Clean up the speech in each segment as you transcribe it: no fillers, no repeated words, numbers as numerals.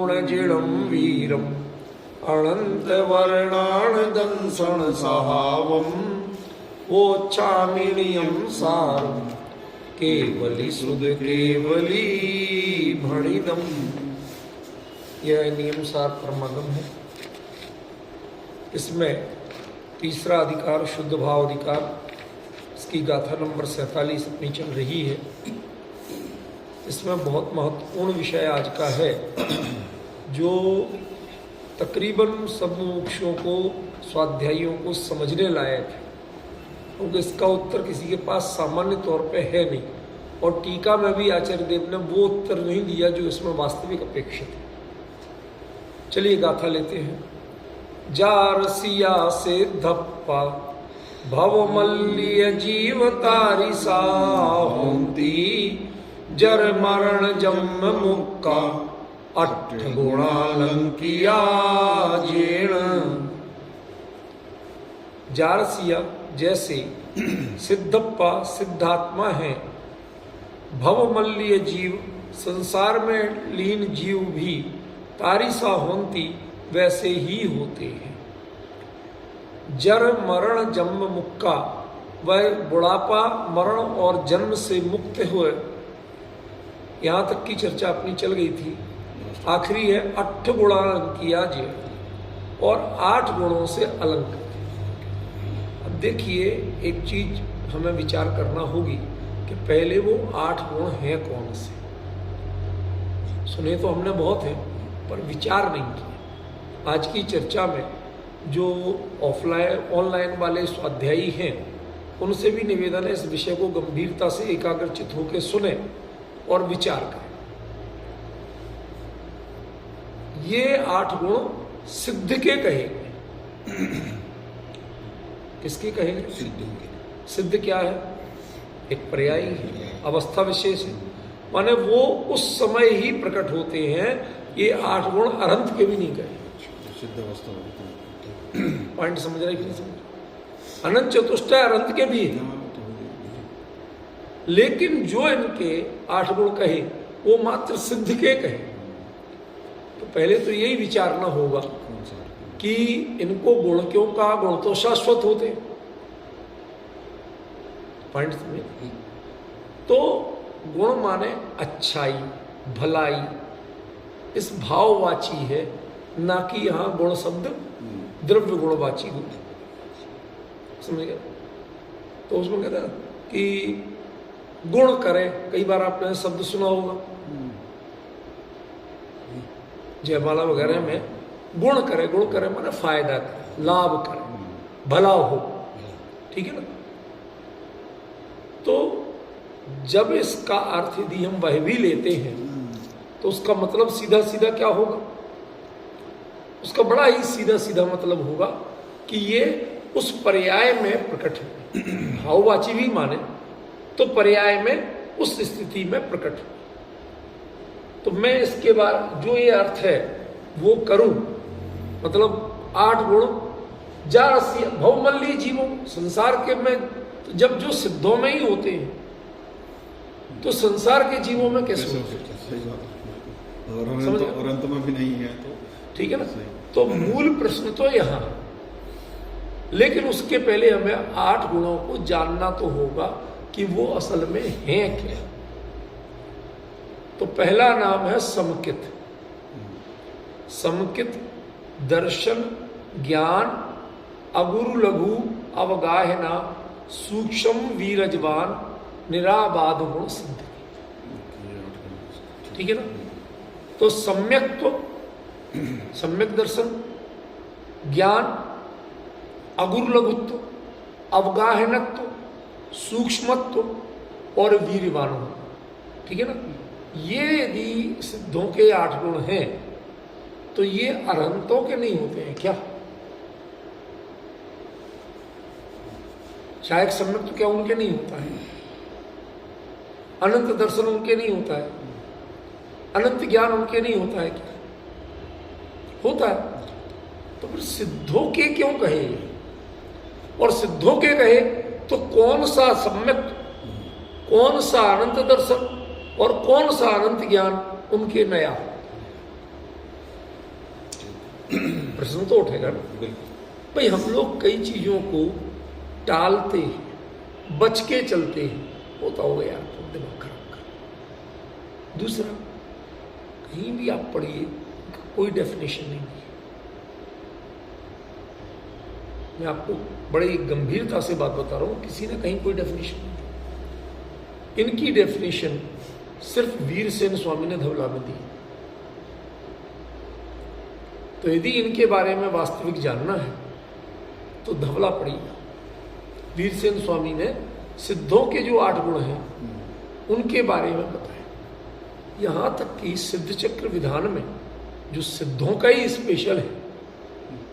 गुणजिणं वीरम् अनन्तवर्णानदंसण सहावम् वोच्छामिनियं सारम् केवली सुध केवली भणिदम। यह नियम सार परमागम है। इसमें तीसरा अधिकार शुद्ध भाव अधिकार, इसकी गाथा नंबर 47 अपनी चल रही है। इसमें बहुत महत्वपूर्ण विषय आज का है जो तकरीबन सब मुमुक्षुओं को, स्वाध्यायियों को समझने लायक है, क्योंकि इसका उत्तर किसी के पास सामान्य तौर पे है नहीं, और टीका में भी आचार्य देव ने वो उत्तर नहीं दिया जो इसमें वास्तविक अपेक्षित है। चलिए गाथा लेते हैं। जारसिया से धप्पा भवमल्लिय जीव तारी साहोंती जर मरण जन्म मुक्का 8 गुणालंकिया जेण। जारसिया जैसे सिद्धप्पा सिद्धात्मा है, भवमल्लिय जीव संसार में लीन जीव भी तारिसा होंती वैसे ही होते हैं। जर मरण जन्म मुक्का, वह बुढ़ापा मरण और जन्म से मुक्त हुए। यहाँ तक की चर्चा अपनी चल गई थी। आखिरी है 8 गुणालंकिया जे, और 8 गुणों से अलंकृत। अब देखिए, एक चीज हमें विचार करना होगी कि पहले वो 8 गुण हैं कौन से। सुने तो हमने बहुत है, पर विचार नहीं किया। आज की चर्चा में जो ऑफलाइन ऑनलाइन वाले स्वाध्यायी हैं, उनसे भी निवेदन है इस विषय को गंभीरता से एकाग्रचित होकर सुने और विचार करें। ये 8 गुण सिद्ध के कहेंगे। किसके कहेंगे? सिद्ध क्या है? एक पर्यायी है, अवस्था विशेष है, माने वो उस समय ही प्रकट होते हैं। ये 8 गुण अनंत के भी नहीं कहे। सिद्ध अवस्था पॉइंट समझ रहे कि नहीं समझ? अनंत चतुष्टय अनंत के भी है, लेकिन जो इनके 8 गुण कहे वो मात्र सिद्ध के कहे। तो पहले तो यही विचारना होगा कि इनको गुण क्यों कहा? गुण तो शाश्वत होते। पॉइंट समझे? तो गुण माने अच्छाई, भलाई, इस भाववाची है, ना कि यहां गुण शब्द द्रव्य गुणवाची गुण। समझ गए? तो उसमें कहता है कि गुण करे। कई बार आपने शब्द सुना होगा जयमाला वगैरह में, गुण करे। गुण करे माने फायदा करे, लाभ करे, भला हो। ठीक है ना? तो जब इसका अर्थ यदि हम वह भी लेते हैं तो उसका मतलब सीधा सीधा क्या होगा? उसका बड़ा ही सीधा सीधा मतलब होगा कि ये उस पर्याय में प्रकट है। भाववाची भी माने तो पर्याय में उस स्थिति में प्रकट हो। तो मैं इसके बाद जो ये अर्थ है वो करूं, मतलब 8 गुण जारसी भवमल्ली जीवों, संसार के में जब जो सिद्धों में ही होते हैं तो संसार के जीवों में कैसे होते हैं? और अंत में भी नहीं है तो ठीक है ना? तो मूल प्रश्न तो यहां, लेकिन उसके पहले हमें 8 गुणों को जानना तो होगा कि वो असल में हैं क्या। तो पहला नाम है समकित। समकित दर्शन, ज्ञान, अगुरु लघु अवगाहना, सूक्ष्म वीरजवान, निराबाध गुण सिद्ध। ठीक है ना? तो सम्यक्त्व, सम्यक दर्शन, ज्ञान, अगुरु लघुत्व, अवगाहनत्व, सूक्ष्मत्व और वीरवान। ठीक है ना? ये यदि सिद्धों के 8 गुण हैं तो ये अरहंतों के नहीं होते हैं क्या? शायद सम्यक तो क्या उनके नहीं होता है? अनंत दर्शन उनके नहीं होता है? अनंत ज्ञान उनके नहीं होता है क्या? होता है। तो फिर सिद्धों के क्यों कहे? और सिद्धों के कहे तो कौन सा सम्यक, कौन सा अनंत दर्शन और कौन सा अनंत ज्ञान उनके नया हो? प्रश्न तो उठेगा ना। भाई हम लोग कई चीजों को टालते हैं, बच के चलते हैं, होता होगा यार तो दिमाग खराब कर। दूसरा, कहीं भी आप पढ़िए कोई डेफिनेशन नहीं है। मैं आपको बड़े गंभीरता से बात बता रहा हूं, किसी ने कहीं कोई डेफिनेशन नहीं दी। इनकी डेफिनेशन सिर्फ वीरसेन स्वामी ने धवला में दी। तो यदि इनके बारे में वास्तविक जानना है तो धवला पढ़िएगा। वीरसेन स्वामी ने सिद्धों के जो 8 गुण हैं उनके बारे में बताया। यहां तक कि सिद्ध चक्र विधान में जो सिद्धों का ही स्पेशल है,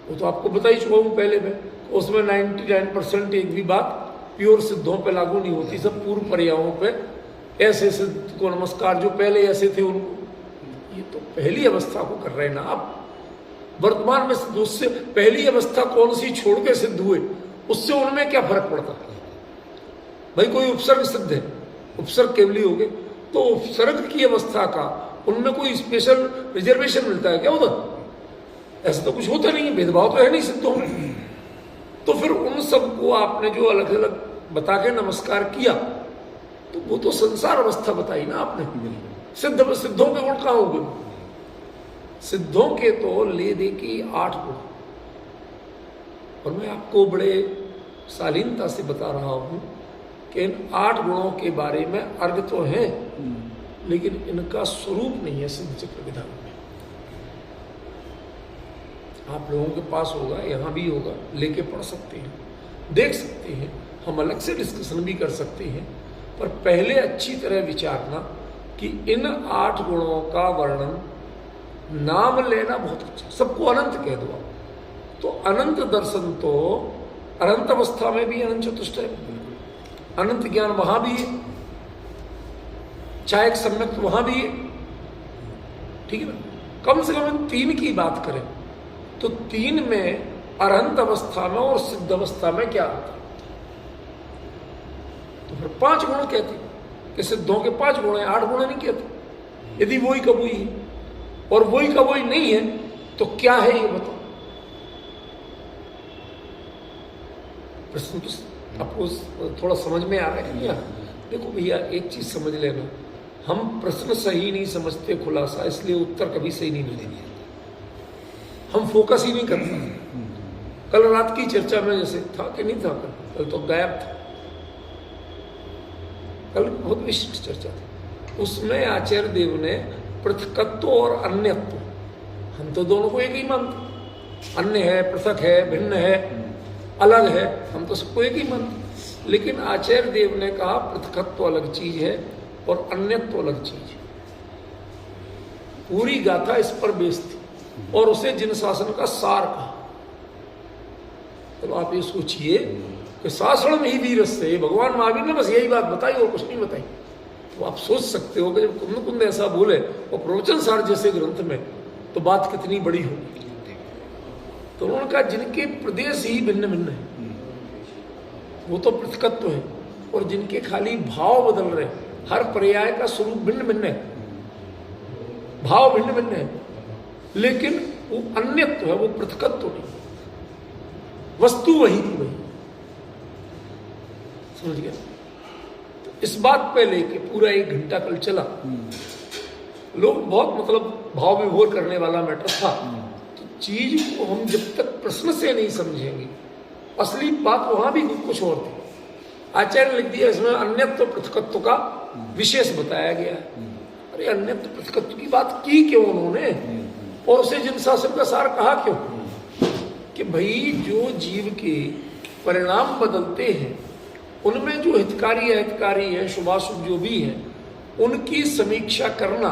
वो तो आपको बता ही चुका हूं पहले में, उसमें 99% एक भी बात प्योर सिद्धों पे लागू नहीं होती, सब पूर्व पर्यायों पे। ऐसे सिद्ध को नमस्कार जो पहले ऐसे थे उनको, ये तो पहली अवस्था को कर रहे हैं ना आप। वर्तमान में उससे पहली अवस्था कौन सी छोड़ के सिद्ध हुए, उससे उनमें क्या फर्क पड़ता है? भाई कोई उपसर्ग सिद्ध है, उपसर्ग केवली हो गए, तो उपसर्ग की अवस्था का उनमें कोई स्पेशल रिजर्वेशन मिलता है क्या उधर? ऐसा तो कुछ होता नहीं है, भेदभाव तो है नहीं सिद्धों में। तो फिर उन सबको आपने जो अलग अलग बता के नमस्कार किया, तो वो तो संसार अवस्था बताई ना आपने। सिद्धों के गुण कहां हो गए? सिद्धों के तो ले दे के 8 गुण, और मैं आपको बड़े शालीनता से बता रहा हूं कि इन 8 गुणों के बारे में अर्घ तो है, लेकिन इनका स्वरूप नहीं है सिद्ध चक्र विधान में। आप लोगों के पास होगा, यहां भी होगा, लेके पढ़ सकते हैं, देख सकते हैं, हम अलग से डिस्कशन भी कर सकते हैं। पर पहले अच्छी तरह विचारना कि इन 8 गुणों का वर्णन, नाम लेना बहुत अच्छा। सबको अनंत कह दो आप, तो अनंत दर्शन तो अनंत अवस्था में भी अनंत चतुष्टय, अनंत ज्ञान वहां भी है, चाहे एक सम्यक वहां भी है, ठीक है ना। कम से कम इन 3 की बात करें तो 3 में अरहंत अवस्था में और सिद्ध अवस्था में क्या आता है? तो फिर 5 गुण कहते कि सिद्धों के 5 गुण हैं, 8 गुण नहीं कहते। यदि वही का वही है और वही का वही नहीं है तो क्या है ये बताओ? प्रश्न तो आपको थोड़ा समझ में आ रहा है क्या? देखो भैया, एक चीज समझ लेना, हम प्रश्न सही नहीं समझते खुलासा, इसलिए उत्तर कभी सही नहीं मिलेंगे। हम फोकस ही नहीं करते। कल रात की चर्चा में जैसे था कि नहीं था, कल तो गायब था, कल बहुत विशिष्ट चर्चा थी। उसमें आचार्य देव ने पृथकत्व और अन्यत्व, हम तो दोनों को एक ही मानते, अन्य है, पृथक है, भिन्न है, अलग है, हम तो सबको एक ही मानते। लेकिन आचार्य देव ने कहा पृथकत्व अलग चीज है और अन्यत्व अलग चीज है। पूरी गाथा इस पर बेस्ड थी और उसे जिन शासन का सार कहा। तो आप ये सोचिए कि शासन में ही वीर से भगवान महावीर ने बस यही बात बताई और कुछ नहीं बताई। तो आप सोच सकते हो कि जब कुंद कुंद ऐसा बोले और प्रवचन सार जैसे ग्रंथ में, तो बात कितनी बड़ी होगी। तो उन्होंने कहा जिनके प्रदेश ही भिन्न भिन्न है वो तो पृथकत्व है, और जिनके खाली भाव बदल रहे, हर पर्याय का स्वरूप भिन्न भिन्न है, भाव भिन्न भिन्न है, लेकिन वो अन्यत्व है, वो पृथकत्व नहीं, वस्तु वही थी वही। समझ गया? तो इस बात पे लेके पूरा 1 घंटा कल चला। लोग बहुत मतलब भाव विभोर करने वाला मैटर था। तो चीज को हम जब तक प्रश्न से नहीं समझेंगे, असली बात वहां भी कुछ और थी। आचार्य ने लिख दिया इसमें अन्यत्व पृथकत्व का विशेष बताया गया है। अरे अन्यत्व पृथकत्व की बात की क्यों उन्होंने, और उसे जिन शासन का सार कहा क्यों? कि भाई जो जीव के परिणाम बदलते हैं उनमें जो हितकारी अहितकारी है, शुभाशुभ जो भी है, उनकी समीक्षा करना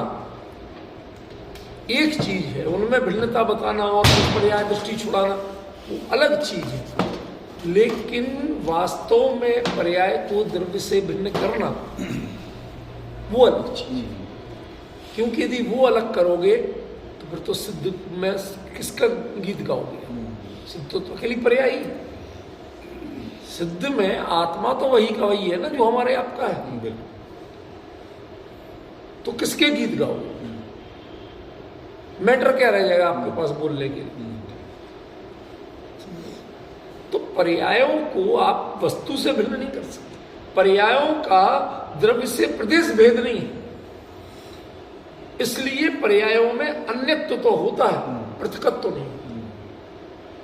एक चीज है, उनमें भिन्नता बताना और पर्याय दृष्टि छुड़ाना वो अलग चीज है। लेकिन वास्तव में पर्याय को द्रव्य से भिन्न करना वो अलग चीज, क्योंकि यदि वो अलग करोगे तो फिर तो सिद्ध में किसका गीत गाओगे? सिद्ध तो अकेली पर्याय ही। सिद्ध में आत्मा तो वही का वही है ना जो हमारे आपका है, तो किसके गीत गाओगे? मैटर क्या रह जाएगा आपके पास बोलने के लिए? पर्यायों को आप वस्तु से भिन्न नहीं कर सकते। पर्यायों का द्रव्य से प्रदेश भेद नहीं है, इसलिए पर्यायों में अन्यत्व तो होता है, पृथकत्व तो नहीं।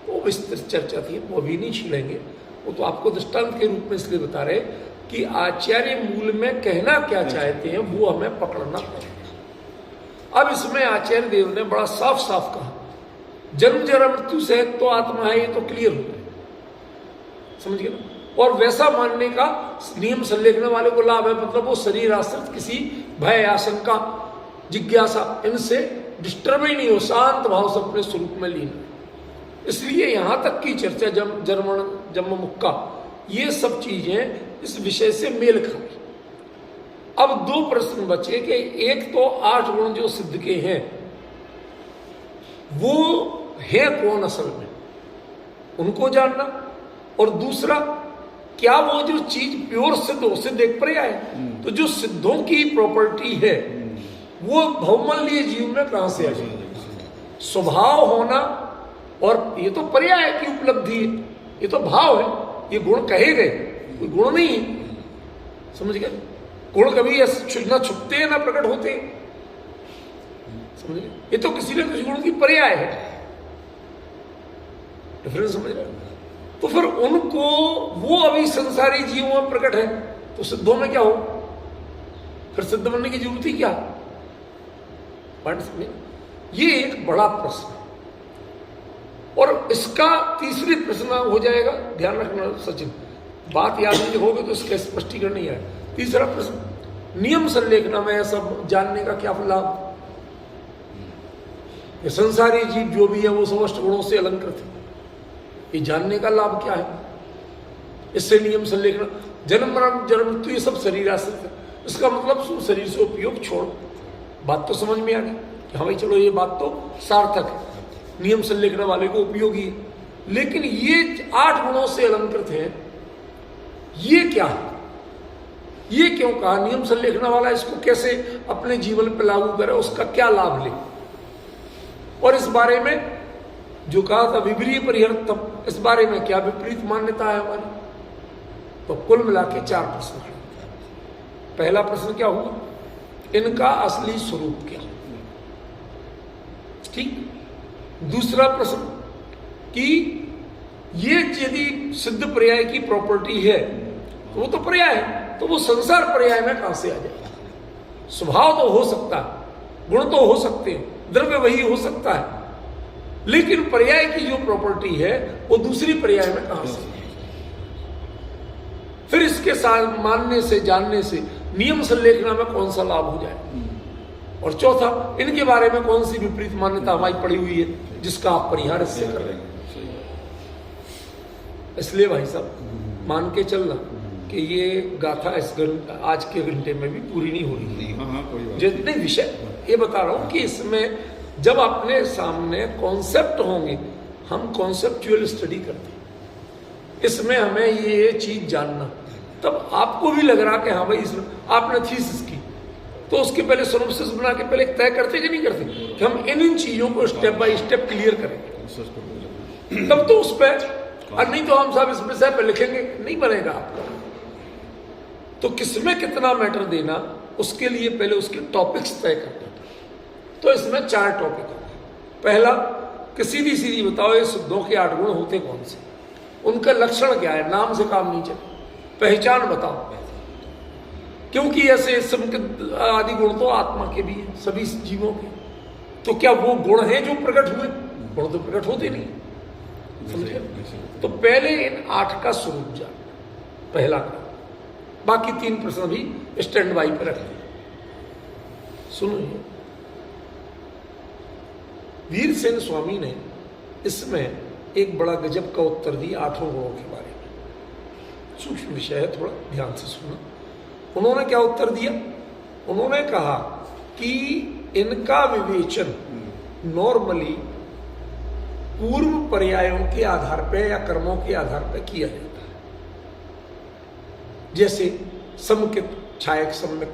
वो विस्तृत चर्चा थी, वो भी नहीं छीलेंगे। वो तो आपको दृष्टांत के रूप में इसलिए बता रहे कि आचार्य मूल में कहना क्या चाहते हैं वो हमें पकड़ना पड़ेगा। अब इसमें आचार्य देव ने बड़ा साफ साफ कहा, जन्म जरा मृत्यु से तो आत्मा है, ये तो क्लियर हो गया, समझ गए ना। और वैसा मानने का नियम संलेखने वाले को लाभ है, मतलब वो शरीर आश्रित किसी भय, आशंका, जिज्ञासा इनसे डिस्टर्ब ही नहीं हो, शांत भाव से अपने स्वरूप में लीन। इसलिए यहां तक की चर्चा जन्म मुक्का, ये सब चीजें इस विषय से मेल खाती। अब दो प्रश्न बचे कि एक तो 8 गुण जो सिद्ध के हैं वो है कौन असल में, उनको जानना, और दूसरा क्या वो जो चीज प्योर सिद्ध हो, सिद्ध एक पर्याय है, तो जो सिद्धों की प्रॉपर्टी है वो भौमल्य जीव में कहां से आ जाए। स्वभाव होना, और ये तो पर्याय की उपलब्धि है, ये तो भाव है, ये गुण कहे गए, कोई गुण नहीं है, समझ गए। गुण कभी ना छुपते हैं ना प्रकट होते हैं, समझ गए। ये तो किसी न किसी गुण की पर्याय है, डिफरेंस समझ रहे। तो फिर उनको वो अभी संसारी जीवों में प्रकट है, तो सिद्धों में क्या हो, फिर सिद्ध बनने की जरूरत ही क्या। ये एक बड़ा प्रश्न, और इसका तीसरी प्रश्न हो जाएगा, ध्यान रखना सचिन, बात याद नहीं होगी तो इसका स्पष्टीकरण नहीं आए। तीसरा प्रश्न, नियम संलेखना में सब जानने का क्या लाभ। ये संसारी जीव जो भी है वो समस्त गुणों से अलंकृत है, ये जानने का लाभ क्या है। इससे नियम संलेखना, जन्म मरण जन्म मृत्यु ये सब शरीर आश्रित है, इसका मतलब शरीर से उपयोग छोड़। बात तो समझ में आ गई कि हाँ भाई चलो ये बात तो सार्थक है, नियम संलेखना वाले को उपयोगी है। लेकिन ये 8 गुणों से अलंकृत है, ये क्या है, ये क्यों कहा, नियम संलेखना वाला इसको कैसे अपने जीवन पर लागू करे, उसका क्या लाभ ले। और इस बारे में जो कहा था विपरीय परिहर्तम, इस बारे में क्या विपरीत मान्यता है हमारी। तो कुल मिला के 4 प्रश्न। पहला प्रश्न क्या हुआ, इनका असली स्वरूप क्या, ठीक। दूसरा प्रश्न कि ये यदि सिद्ध पर्याय की प्रॉपर्टी है तो वो तो पर्याय है, तो वो संसार पर्याय में कहां से आ जाएगा। स्वभाव तो हो सकता है, गुण तो हो सकते हैं, द्रव्य वही हो सकता है, लेकिन पर्याय की जो प्रॉपर्टी है वो दूसरी पर्याय में कहां से। फिर इसके साथ मानने से, जानने से नियम संलेखना में कौन सा लाभ हो जाए। और चौथा, इनके बारे में कौन सी विपरीत मान्यता हमारी पड़ी हुई है जिसका आप परिहार इससे कर रहे हैं। इसलिए भाई साहब मान के चलना कि ये गाथा इस आज के घंटे में भी पूरी नहीं हो रही है। जितने विषय ये बता रहा हूं कि इसमें जब अपने सामने कॉन्सेप्ट होंगे, हम कॉन्सेप्चुअल स्टडी करते हैं, इसमें हमें ये चीज जानना, तब आपको भी लग रहा कि हाँ भाई इसमें आपने थीसिस की तो उसके पहले सिनॉप्सिस बना के पहले तय करते कि नहीं करते कि हम इन चीजों को स्टेप बाय स्टेप क्लियर करेंगे, तब तो उस पर, और नहीं तो हम सब इस विषय पर लिखेंगे, नहीं बनेगा आपका। तो किसमें कितना मैटर देना, उसके लिए पहले उसके टॉपिक्स तय करना। तो इसमें 4 टॉपिक होंगे। पहला कि सीधी सीधी बताओ ये सिद्धों के 8 गुण होते कौन से, उनका लक्षण क्या है, नाम से काम नहीं चले, पहचान बताओ, क्योंकि ऐसे संकित आदि गुण तो आत्मा के भी है, सभी जीवों के। तो क्या वो गुण हैं जो प्रकट हुए, गुण तो प्रकट होते नहीं, समझे। तो पहले इन 8 का स्वरूप जान, पहला का। बाकी 3 प्रश्न भी स्टैंड बाई पर रखते। सुनिए, वीरसेन स्वामी ने इसमें एक बड़ा गजब का उत्तर दिया 8 गुणों के बारे में। सूक्ष्म विषय है, थोड़ा ध्यान से सुनो। उन्होंने क्या उत्तर दिया, उन्होंने कहा कि इनका विवेचन नॉर्मली पूर्व पर्यायों के आधार पर या कर्मों के आधार पर किया जाता है। जैसे समकित, छायक, सम्यक।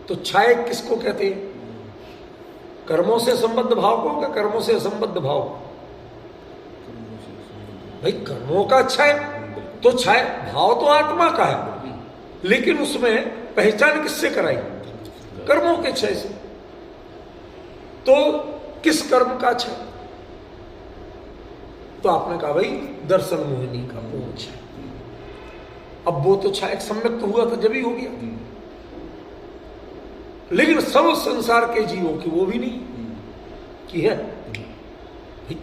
तो छायक किसको कहते हैं, कर्मों से संबद्ध भाव को, क्या कर्मों से असंबद्ध भाव को। भाई कर्मों का क्षय, तो क्षय भाव तो आत्मा का है, लेकिन उसमें पहचान किससे कराई? कर्मों के क्षय से। तो किस कर्म का क्षय? तो आपने कहा भाई दर्शन मोहिनी का पूर्ण क्षय। अब वो तो क्षय सम्यक तो हुआ था, जब ही हो गया, लेकिन सब संसार के जीवों की वो भी नहीं की है।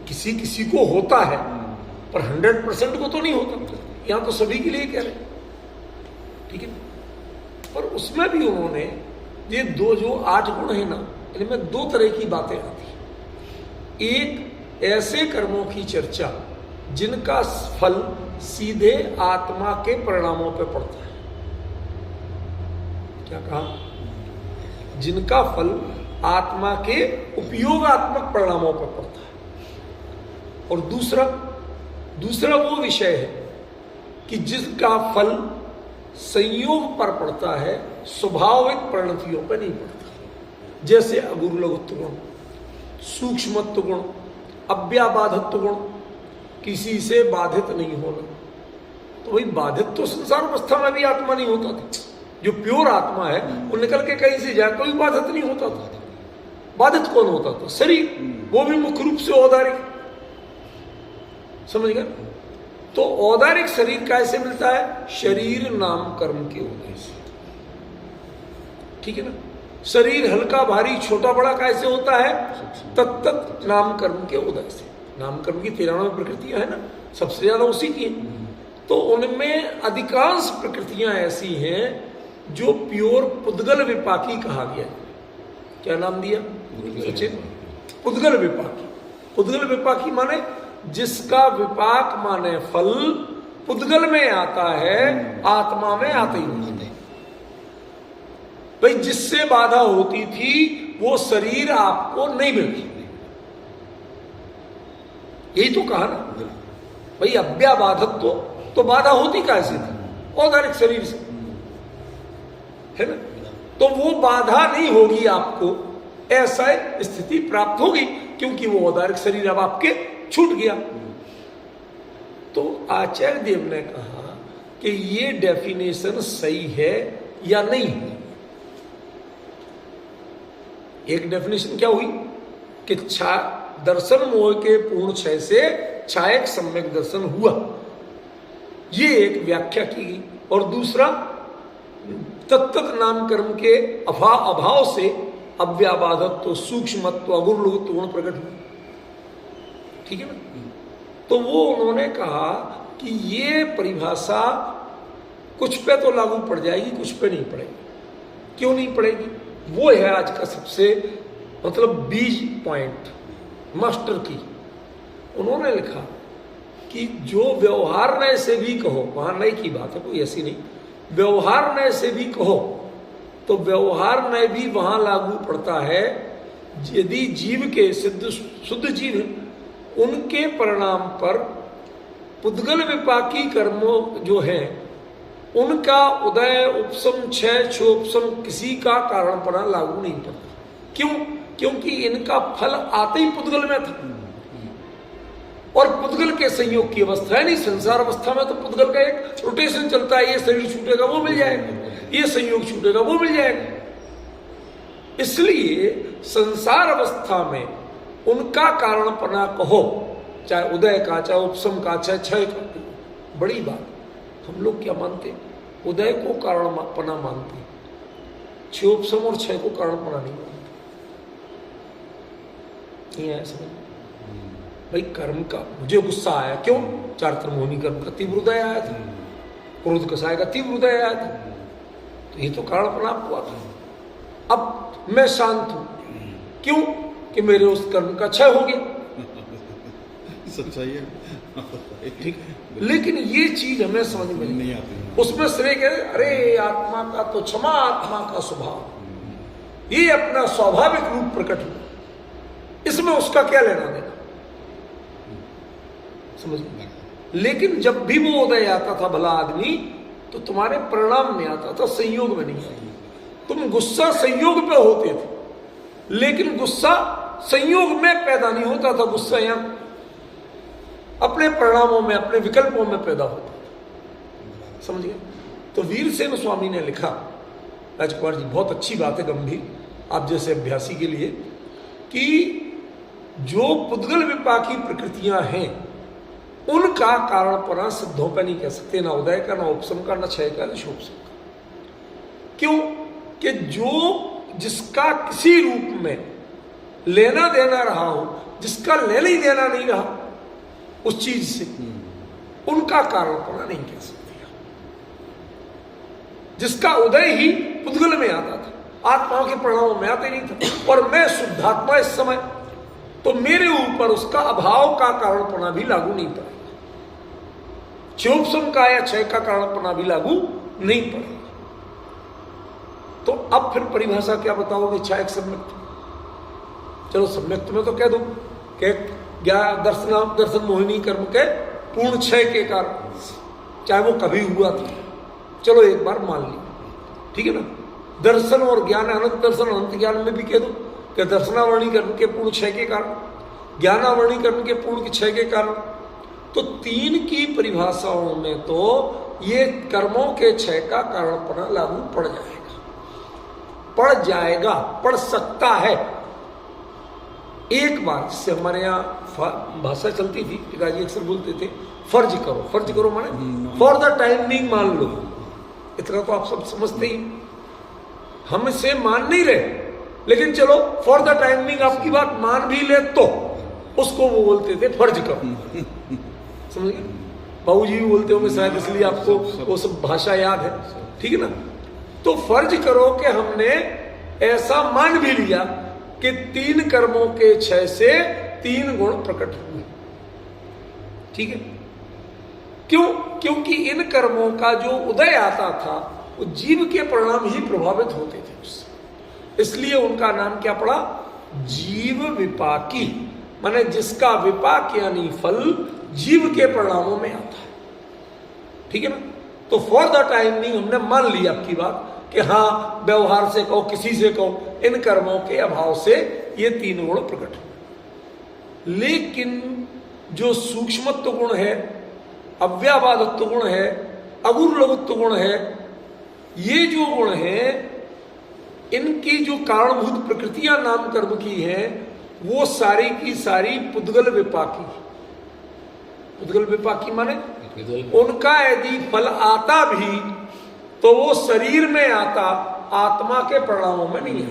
किसी किसी को होता है, पर 100% को तो नहीं होता। यहां तो सभी के लिए कह रहे, ठीक है। पर उसमें भी उन्होंने ये दो जो 8 गुण है ना, इनमें 2 तरह की बातें आती। एक ऐसे कर्मों की चर्चा जिनका फल सीधे आत्मा के परिणामों पर पड़ता है। क्या कहा? जिनका फल आत्मा के उपयोगात्मक परिणामों पर पड़ता है। और दूसरा वो विषय है कि जिसका फल संयोग पर पड़ता है, स्वाभाविक परिणतियों पर नहीं पड़ता। जैसे अगुरु लघुत्व गुण, सूक्ष्मत्व गुण, अव्याबाधत्व गुण, किसी से बाधित नहीं होना। तो वही बाधित तो संसार अवस्था में भी आत्मा नहीं होता था। जो प्योर आत्मा है वो निकल के कहीं से जाए, कोई बाधित नहीं होता था। बाधित कौन होता था? शरीर, वो भी मुख्य रूप से औदारिक। समझ गए? तो औदारिक शरीर कैसे मिलता है? शरीर नाम कर्म के उदय से, ठीक है ना। शरीर हल्का भारी छोटा बड़ा कैसे होता है? तत्त नाम कर्म के उदय से। नाम कर्म की 93 प्रकृतियां है ना, सबसे ज्यादा उसी की है। तो उनमें अधिकांश प्रकृतियां ऐसी हैं जो प्योर पुद्गल विपाकी कहा गया है। क्या नाम दिया सचिन? पुद्गल विपाकी। पुद्गल विपाकी माने जिसका विपाक माने फल पुद्गल में आता है, आत्मा में आते ही नहीं। भाई जिससे बाधा होती थी वो शरीर आपको नहीं मिलती। यही तो कहा ना भाई, अव्याबाधत्व तो बाधा होती कैसे थी? औदारिक शरीर से, है ना। तो वो बाधा नहीं होगी आपको, ऐसा स्थिति प्राप्त होगी, क्योंकि वो औदारिक शरीर अब आपके छूट गया। तो आचार्य देव ने कहा कि ये डेफिनेशन सही है या नहीं है। एक डेफिनेशन क्या हुई कि दर्शन मोह के पूर्ण क्षय से छायक सम्यक दर्शन हुआ, ये एक व्याख्या की गई। और दूसरा तत्त नाम कर्म के अभाव से अव्याबाधत्व, सूक्ष्मत्व, अगुरु गुण प्रकट हुआ, ठीक है ना। तो वो उन्होंने कहा कि ये परिभाषा कुछ पे तो लागू पड़ जाएगी, कुछ पे नहीं पड़ेगी। क्यों नहीं पड़ेगी? वो है आज का सबसे मतलब बीज पॉइंट मास्टर की। उन्होंने लिखा कि जो व्यवहार नय से भी कहो, वहां नय की बात है, कोई ऐसी नहीं, व्यवहार नय से भी कहो तो व्यवहार नय भी वहां लागू पड़ता है यदि जीव के शुद्ध जीव उनके परिणाम पर पुद्गल विपाकी कर्मों जो है उनका उदय, उपशम, क्षय, क्षोपशम किसी का कारणपना लागू नहीं पड़ता। क्यों? क्योंकि इनका फल आते ही पुद्गल में था, और पुद्गल के संयोग की अवस्था है नहीं। संसार अवस्था में तो पुद्गल का एक रोटेशन चलता है, ये शरीर छूटेगा वो मिल जाएगा, ये संयोग छूटेगा वो मिल जाएगा। इसलिए संसार अवस्था में उनका कारणपना कहो, चाहे उदय का, चाहे उपशम का, चाहे क्षय का। बड़ी बात, हम लोग क्या मानते? उदय को कारणपना मानते, क्षयोपशम और क्षय को कारणपना नहीं मानते। नहीं आया समझ? भाई कर्म का मुझे गुस्सा आया, क्यों? चारित्र मोहिनी कर्म का तीव्र उदय आया था, क्रोध कसाय का तीव्र उदय आया था, तो ये तो कारणपना हुआ था। अब मैं शांत हूं, क्यों? कि मेरे उस कर्म का क्षय हो गया। सच्चाई है, ठीक। लेकिन ये चीज हमें समझ में नहीं आती। उसमें श्रेय कह, अरे आत्मा का तो क्षमा, आत्मा का स्वभाव, ये अपना स्वाभाविक रूप प्रकट हुआ, इसमें उसका क्या लेना देना, समझ। लेकिन जब भी वो उदय आता था भला आदमी, तो तुम्हारे परिणाम में आता था, संयोग में नहीं आता। तुम गुस्सा संयोग पे होते थे, लेकिन गुस्सा संयोग में पैदा नहीं होता था। गुस्सा यहां अपने परिणामों में, अपने विकल्पों में पैदा होता था। समझ गए? तो वीरसेन स्वामी ने लिखा, राजकुमार जी बहुत अच्छी बात है, गंभीर, आप जैसे अभ्यासी के लिए, कि जो पुद्गल विपाकी प्रकृतियां हैं उनका कारणपना सिद्धों पर नहीं कह सकते, ना उदय का, ना उपशम का, ना क्षय का, ना शोभशम का। क्यों? कि जो जिसका किसी रूप में लेना देना रहा हो, जिसका लेना ही देना नहीं रहा उस चीज से, उनका कारणपना नहीं कह सकते। जिसका उदय ही पुद्गल में आता था, आत्माओं के परिणामों में आते नहीं था, और मैं शुद्धात्मा इस समय, तो मेरे ऊपर उसका अभाव का कारणपना भी लागू नहीं पड़ेगा, क्षोभशम का या क्षय का कारणपना भी लागू नहीं पड़ेगा। तो अब फिर परिभाषा क्या बताओगे? इच्छा एक सम्यक्त। चलो सम्यक्त में तो कह दो कि दर्शन मोहिनी कर्म के पूर्ण क्षय के कारण, चाहे वो कभी हुआ था, चलो एक बार मान लिया, ठीक है ना। दर्शन और ज्ञान, अनंत दर्शन अनंत ज्ञान में भी कह दो कि दर्शनावरणी कर्म के पूर्ण क्षय के कारण, ज्ञानावरणी कर्म के पूर्ण क्षय के कारण। तो तीन की परिभाषाओं में तो ये कर्मों के क्षय का कारणपना लागू पड़ जाएगा, पड़ सकता है। एक बार जिससे हमारे यहाँ भाषा चलती थी, पिताजी अक्सर बोलते थे, फर्ज करो। फर्ज करो माने फॉर द टाइम बीइंग मान लो। इतना तो आप सब समझते ही, हम इसे मान नहीं रहे, लेकिन चलो फॉर द टाइम बीइंग आपकी बात मान भी ले तो उसको वो बोलते थे फर्ज करो। समझ गए? बाबू जी भी बोलते होंगे शायद, इसलिए आपको वो सब भाषा याद है, ठीक है ना। तो फर्ज करो कि हमने ऐसा मान भी लिया कि तीन कर्मों के क्षय से तीन गुण प्रकट हुए, ठीक है। क्यों? क्योंकि इन कर्मों का जो उदय आता था वो जीव के परिणाम ही प्रभावित होते थे उससे, इसलिए उनका नाम क्या पड़ा? जीव विपाकी, माने जिसका विपाक यानी फल जीव के परिणामों में आता है, ठीक है ना। तो फॉर द टाइम बीइंग हमने मान लिया आपकी बात कि हाँ, व्यवहार से कहो, किसी से कहो, इन कर्मों के अभाव से ये तीन गुण प्रकट हुए। लेकिन जो सूक्ष्मत्व गुण है, अव्याबाधत्व गुण है, अगुरुलघुत्व गुण है, ये जो गुण है, इनकी जो कारणभूत प्रकृतियां नाम कर्म की हैं, वो सारी की सारी पुद्गल विपाकी। पुद्गल विपाकी माने उनका यदि फल आता भी तो वो शरीर में आता, आत्मा के परिणामों में नहीं है।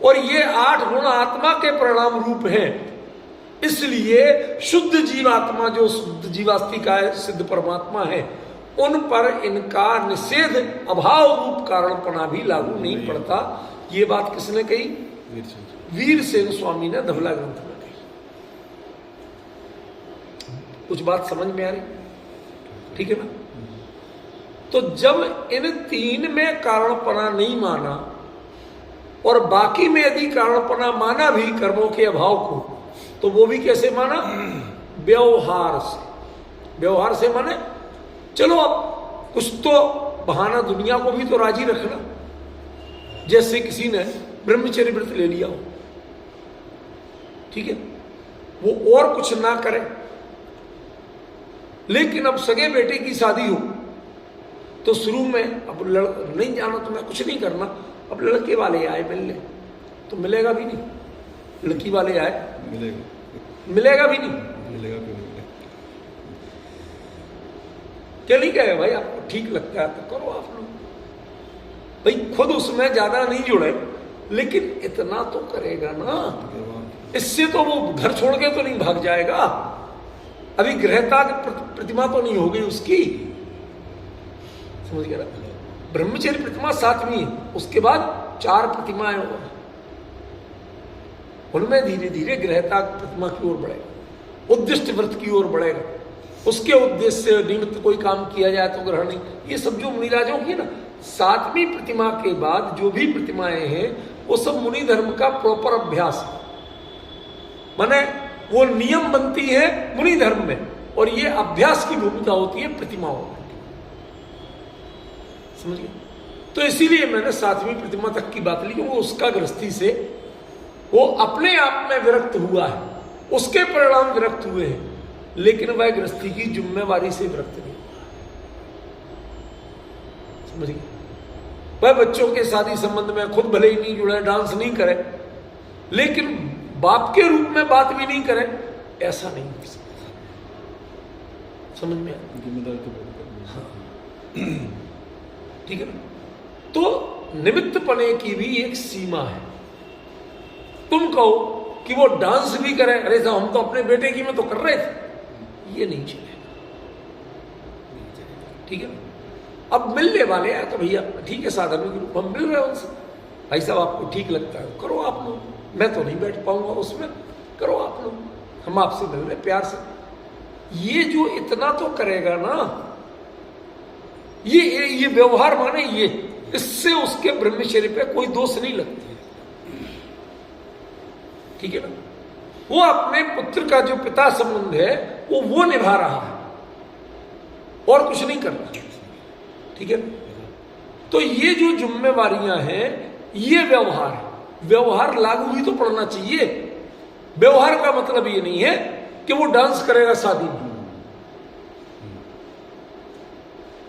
और ये 8 गुण आत्मा के परिणाम रूप हैं, इसलिए शुद्ध जीवात्मा, जो शुद्ध जीवास्तिका है, सिद्ध परमात्मा है, उन पर इनका निषेध अभाव रूप कारणपना भी लागू नहीं पड़ता। ये बात किसने कही? वीरसेन स्वामी ने धवला ग्रंथ में कही। कुछ बात समझ में आ रही? ठीक है ना। तो जब इन तीन में कारणपना नहीं माना और बाकी में यदि कारणपना माना भी कर्मों के अभाव को, तो वो भी कैसे माना? व्यवहार से। व्यवहार से माने चलो अब कुछ तो बहाना दुनिया को भी तो राजी रखना। जैसे किसी ने ब्रह्मचर्य व्रत ले लिया हो, ठीक है, वो और कुछ ना करे, लेकिन अब सगे बेटे की शादी हो तो शुरू में अब नहीं जाना, तो मैं कुछ नहीं करना, अब लड़के वाले आए मिलने, तो मिलेगा भी नहीं। लड़की वाले आए मिलेगा भी नहीं। क्या नहीं कहे भाई, आपको ठीक लगता है तो करो आप लोग, भाई खुद उसमें ज्यादा नहीं जुड़े, लेकिन इतना तो करेगा ना, इससे तो वो घर छोड़ के तो नहीं भाग जाएगा। अभी गृहता की प्रतिमा तो नहीं हो गई उसकी, समझ गया ना। ब्रह्मचर्य प्रतिमा 7वीं है, उसके बाद 4 प्रतिमाएं और, उनमें धीरे धीरे गृहता प्रतिमा की ओर बढ़ेगा, उद्दिष्ट व्रत की ओर बढ़ेगा, उसके उद्देश्य से निमित्त कोई काम किया जाए तो ग्रहण नहीं। ये सब जो मुनिराजों की ना 7वीं प्रतिमा के बाद जो भी प्रतिमाएं हैं वो सब मुनि धर्म का प्रॉपर अभ्यास है, माने वो नियम बनती है मुनि धर्म में, और ये अभ्यास की भूमिका होती है प्रतिमाओं में, समझिए। तो इसीलिए मैंने 7वीं प्रतिमा तक की बात ली, वो उसका गृहस्थी से वो अपने आप में विरक्त हुआ है, उसके परिणाम विरक्त हुए हैं, लेकिन वह गृहस्थी की जिम्मेवारी से विरक्त नहीं, समझिए। वह बच्चों के शादी संबंध में खुद भले ही नहीं जुड़े, डांस नहीं करे, लेकिन बाप के रूप में बात भी नहीं करे, ऐसा नहीं हो सकता। समझ में आया? जिम्मेदारी तो बहुत है। हाँ, ठीक है ना। तो निमित्तपने की भी एक सीमा है। तुम कहो कि वो डांस भी करे, अरे साहब हम तो अपने बेटे की में तो कर रहे थे, ये नहीं चलेगा, ठीक है ना। अब मिलने वाले हैं तो भैया ठीक है, साधन के रूप हम मिल रहे हैं उनसे, भाई साहब आपको ठीक लगता है करो आप लोग, मैं तो नहीं बैठ पाऊंगा उसमें, करो आप लोग, हम आपसे मिल रहे प्यार से। ये जो इतना तो करेगा ना, ये व्यवहार माने ये, इससे उसके ब्रह्मचर्य पे कोई दोष नहीं लगता, ठीक है ना। वो अपने पुत्र का जो पिता संबंध है वो निभा रहा है और कुछ नहीं कर रहा, ठीक है ना। तो ये जो जिम्मेवारियां हैं, ये व्यवहार लागू भी तो पड़ना चाहिए। व्यवहार का मतलब ये नहीं है कि वो डांस करेगा शादी में,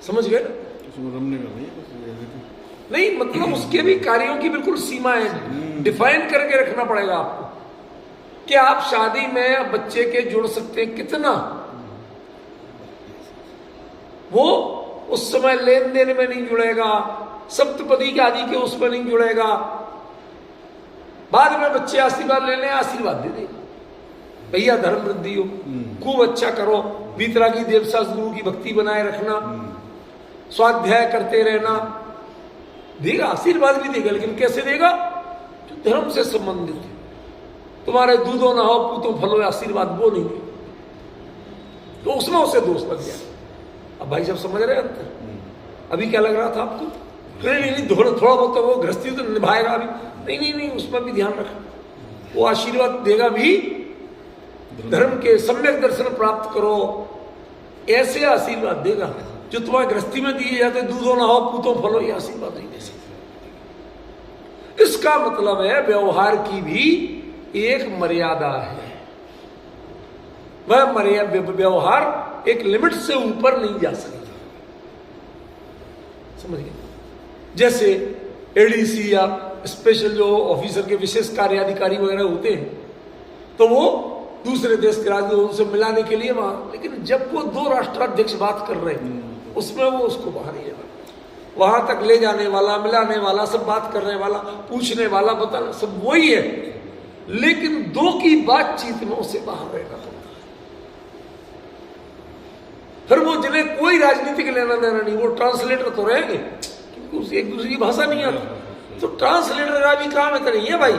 समझ गए ना। रमने का नहीं, मतलब उसके भी कार्यों की बिल्कुल सीमाएं डिफाइन करके रखना पड़ेगा आपको कि आप शादी में बच्चे के जुड़ सकते हैं कितना, वो उस समय लेन देन में नहीं जुड़ेगा, सप्तपदी के आदि के उसमें नहीं जुड़ेगा, बाद में बच्चे आशीर्वाद लेने आशीर्वाद दे देगा, भैया धर्म वृद्धि हो, खूब अच्छा करो, वीतरागी देवशास्त्र गुरु की भक्ति बनाए रखना, स्वाध्याय करते रहना, देगा, आशीर्वाद भी देगा, लेकिन कैसे देगा? जो धर्म से संबंधित है। तुम्हारे दूधो नहाओ पूतो फलो आशीर्वाद वो नहीं देगा, तो उसमें उसे दोष लग गया। अब भाई साहब समझ रहे हैं अंतर? अभी क्या लग रहा था आपको? नहीं थोड़ा बहुत तो वो गृहस्थी तो निभाएगा अभी, नहीं उसमें भी ध्यान रखना, वो आशीर्वाद देगा भी, धर्म के सम्यक दर्शन प्राप्त करो, ऐसे आशीर्वाद देगा जो तुम्हारे गृहस्थी में दिए जाते दूधो नहाओ पूतो फलो, ये आशीर्वाद नहीं दे सकते। इसका मतलब है व्यवहार की भी एक मर्यादा है, वह व्यवहार एक लिमिट से ऊपर नहीं जा सकता, समझ गए। जैसे एडीसी या स्पेशल जो ऑफिसर के विशेष कार्याधिकारी वगैरह होते हैं, तो वो दूसरे देश के राजदूतों से मिलाने के लिए वहां, लेकिन जब वो दो राष्ट्राध्यक्ष बात कर रहे हैं उसमें वो उसको बाहर ही जाना, वहां तक ले जाने वाला, मिलाने वाला, सब बात करने वाला, पूछने वाला, बताना सब वही है, लेकिन दो की बातचीत में उसे बाहर रहना पड़ता है। फिर वो जिन्हें कोई राजनीतिक लेना देना नहीं, वो ट्रांसलेटर तो रहेंगे क्योंकि उसे एक दूसरे की भाषा नहीं आती, तो ट्रांसलेटर का भी काम इतना नहीं है भाई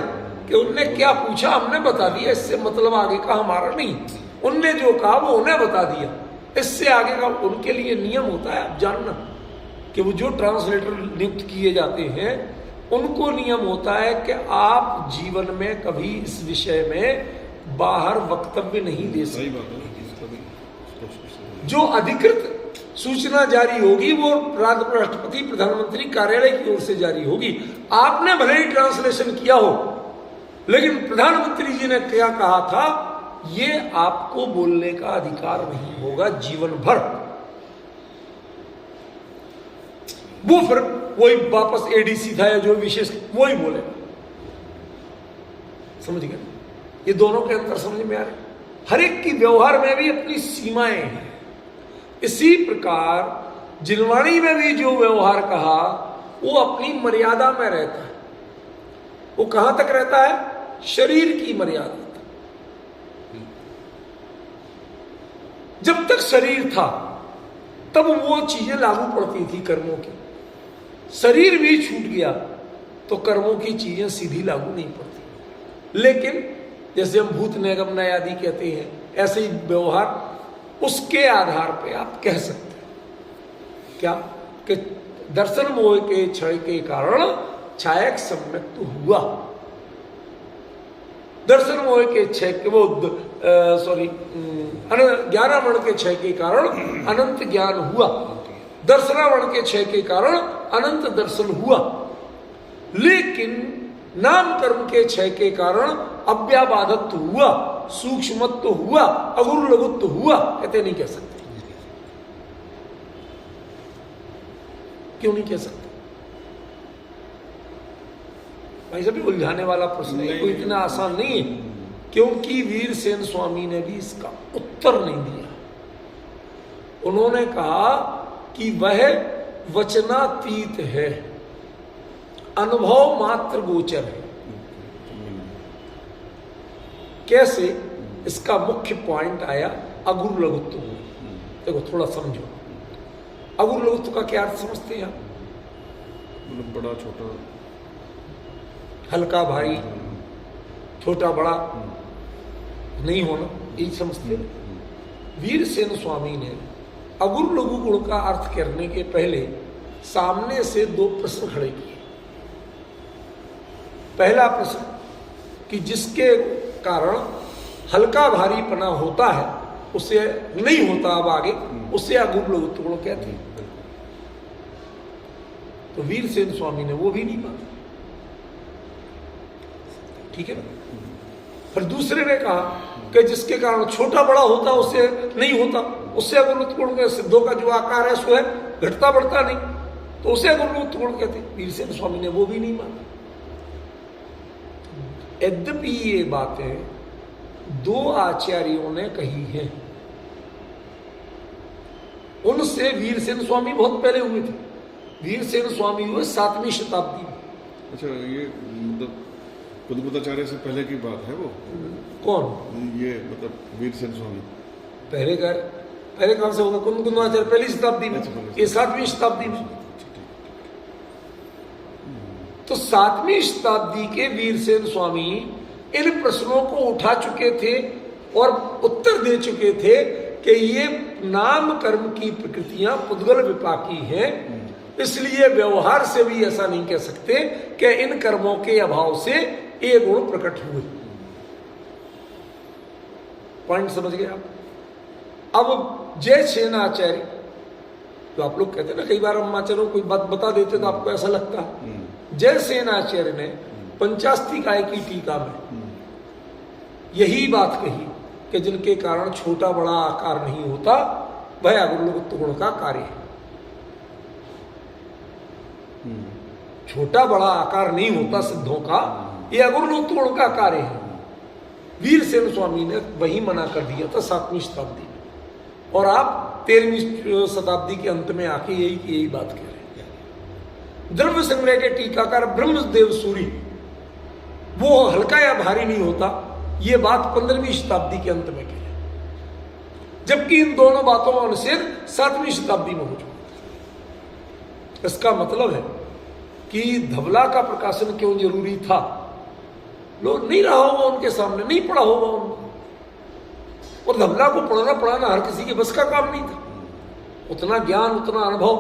कि उनने क्या पूछा हमने बता दिया, इससे मतलब आगे का हमारा नहीं, उनने जो कहा वो उन्हें बता दिया, इससे आगे का उनके लिए नियम होता है। आप जानना कि वो जो ट्रांसलेटर नियुक्त किए जाते हैं उनको नियम होता है कि आप जीवन में कभी इस विषय में बाहर वक्तव्य नहीं दे सकते। जो अधिकृत सूचना जारी होगी वो राष्ट्रपति प्रधानमंत्री कार्यालय की ओर से जारी होगी। आपने भले ही ट्रांसलेशन किया हो, लेकिन प्रधानमंत्री जी ने क्या कहा था, ये आपको बोलने का अधिकार नहीं होगा जीवन भर। वो फिर वही वापस एडीसी था या जो विशेष वही बोले, समझ गए। ये दोनों के अंतर समझ में आ रहे। हर एक की व्यवहार में भी अपनी सीमाएं हैं। इसी प्रकार जिनवाणी में भी जो व्यवहार कहा वो अपनी मर्यादा में रहता है। वो कहां तक रहता है? शरीर की मर्यादा तक। जब तक शरीर था तब वो चीजें लागू पड़ती थी कर्मों की। शरीर भी छूट गया तो कर्मों की चीजें सीधी लागू नहीं पड़ती। लेकिन जैसे हम भूत निगम नय आदि कहते हैं, ऐसे ही व्यवहार उसके आधार पे आप कह सकते हैं क्या कि दर्शन मोह के क्षय के कारण छायक सम्यक तो हुआ। दर्शन मोह के क्षय के वो ज्ञानावरण के क्षय के कारण अनंत ज्ञान हुआ। दर्शनावरण के क्षय के कारण अनंत दर्शन हुआ। लेकिन नाम कर्म के क्षय के कारण अव्याबाधत्व हुआ। सूक्ष्मत्व हुआ, अगुरु लघुत्व हुआ, कहते नहीं कह सकते। क्यों नहीं कह सकते भाई साहब? उलझाने वाला प्रश्न है, कोई इतना आसान नहीं है, क्योंकि वीरसेन स्वामी ने भी इसका उत्तर नहीं दिया। उन्होंने कहा कि वह वचनातीत है, अनुभव मात्र गोचर है। कैसे? इसका मुख्य पॉइंट आया अगुरु लघुत्व। देखो थोड़ा समझो, अगुरु लघुत्व का क्या अर्थ समझते हैं आप? मतलब बड़ा छोटा, हल्का भारी, छोटा बड़ा नहीं होना, यही समझते हैं। वीरसेन स्वामी ने अगुरु लघु गुण का अर्थ करने के पहले सामने से दो प्रश्न खड़े किए। पहला प्रश्न कि जिसके कारण हल्का भारीपना होता है, उससे नहीं होता अब आगे, उससे अगुरु लघुत्व गुण कहते हैं। तो वीरसेन स्वामी ने वो भी नहीं माना, ठीक है ना। फिर दूसरे ने कहा कि जिसके कारण छोटा बड़ा होता उससे नहीं होता, उससे अगुरु गुण के सिद्धों का जो आकार है सो है, घटता बढ़ता नहीं, तो उसे अगुरु गुण कहते हैं। वीरसेन स्वामी ने वो भी नहीं माना। यद्यपि ये बातें दो आचार्यों ने कही हैं, उनसे वीरसेन स्वामी बहुत पहले हुए थे। वीरसेन स्वामी हुए 7वीं शताब्दी में। अच्छा, ये मतलब कुलपताचार्य से पहले की बात है वो? कौन? ये मतलब वीरसेन स्वामी पहले कहां से होगा? कुलपताचार्य पहली शताब्दी में, ये 7वीं शताब्दी में। तो 7वीं शताब्दी के वीरसेन स्वामी इन प्रश्नों को उठा चुके थे और उत्तर दे चुके थे कि ये नाम कर्म की प्रकृतियां पुद्गल विपाकी हैं, इसलिए व्यवहार से भी ऐसा नहीं कह सकते कि इन कर्मों के अभाव से ये गुण प्रकट हुए। पॉइंट समझ गए आप? अब जयसेन आचार्य, तो आप लोग कहते हैं ना कई बार हम आचार्यों कोई बात बता देते तो आपको ऐसा लगता है। जयसेन आचार्य ने पंचास्तिकाय की टीका में यही बात कही कि जिनके कारण छोटा बड़ा आकार नहीं होता वह अगुरु लघुत्व गुण का कार्य है। छोटा बड़ा आकार नहीं होता सिद्धों का, यह अगुरु लघुत्व गुण का कार्य है। वीरसेन स्वामी ने वही मना कर दिया था 7वीं शताब्दी में, और आप 13वीं शताब्दी के अंत में आके यही बात कह रहे हैं। द्रव्य संग्रह के टीकाकार ब्रह्मदेव सूरी, वो हल्का या भारी नहीं होता, ये बात 15वीं शताब्दी के अंत में कही, जबकि इन दोनों बातों का अनुच्छेद 7वीं शताब्दी में हो चुका। इसका मतलब है कि धवला का प्रकाशन क्यों जरूरी था? लोग नहीं रहा होगा उनके सामने, नहीं पढ़ा होगा उनको, और धवला को पढ़ाना हर किसी के बस का काम नहीं था। उतना ज्ञान, उतना अनुभव,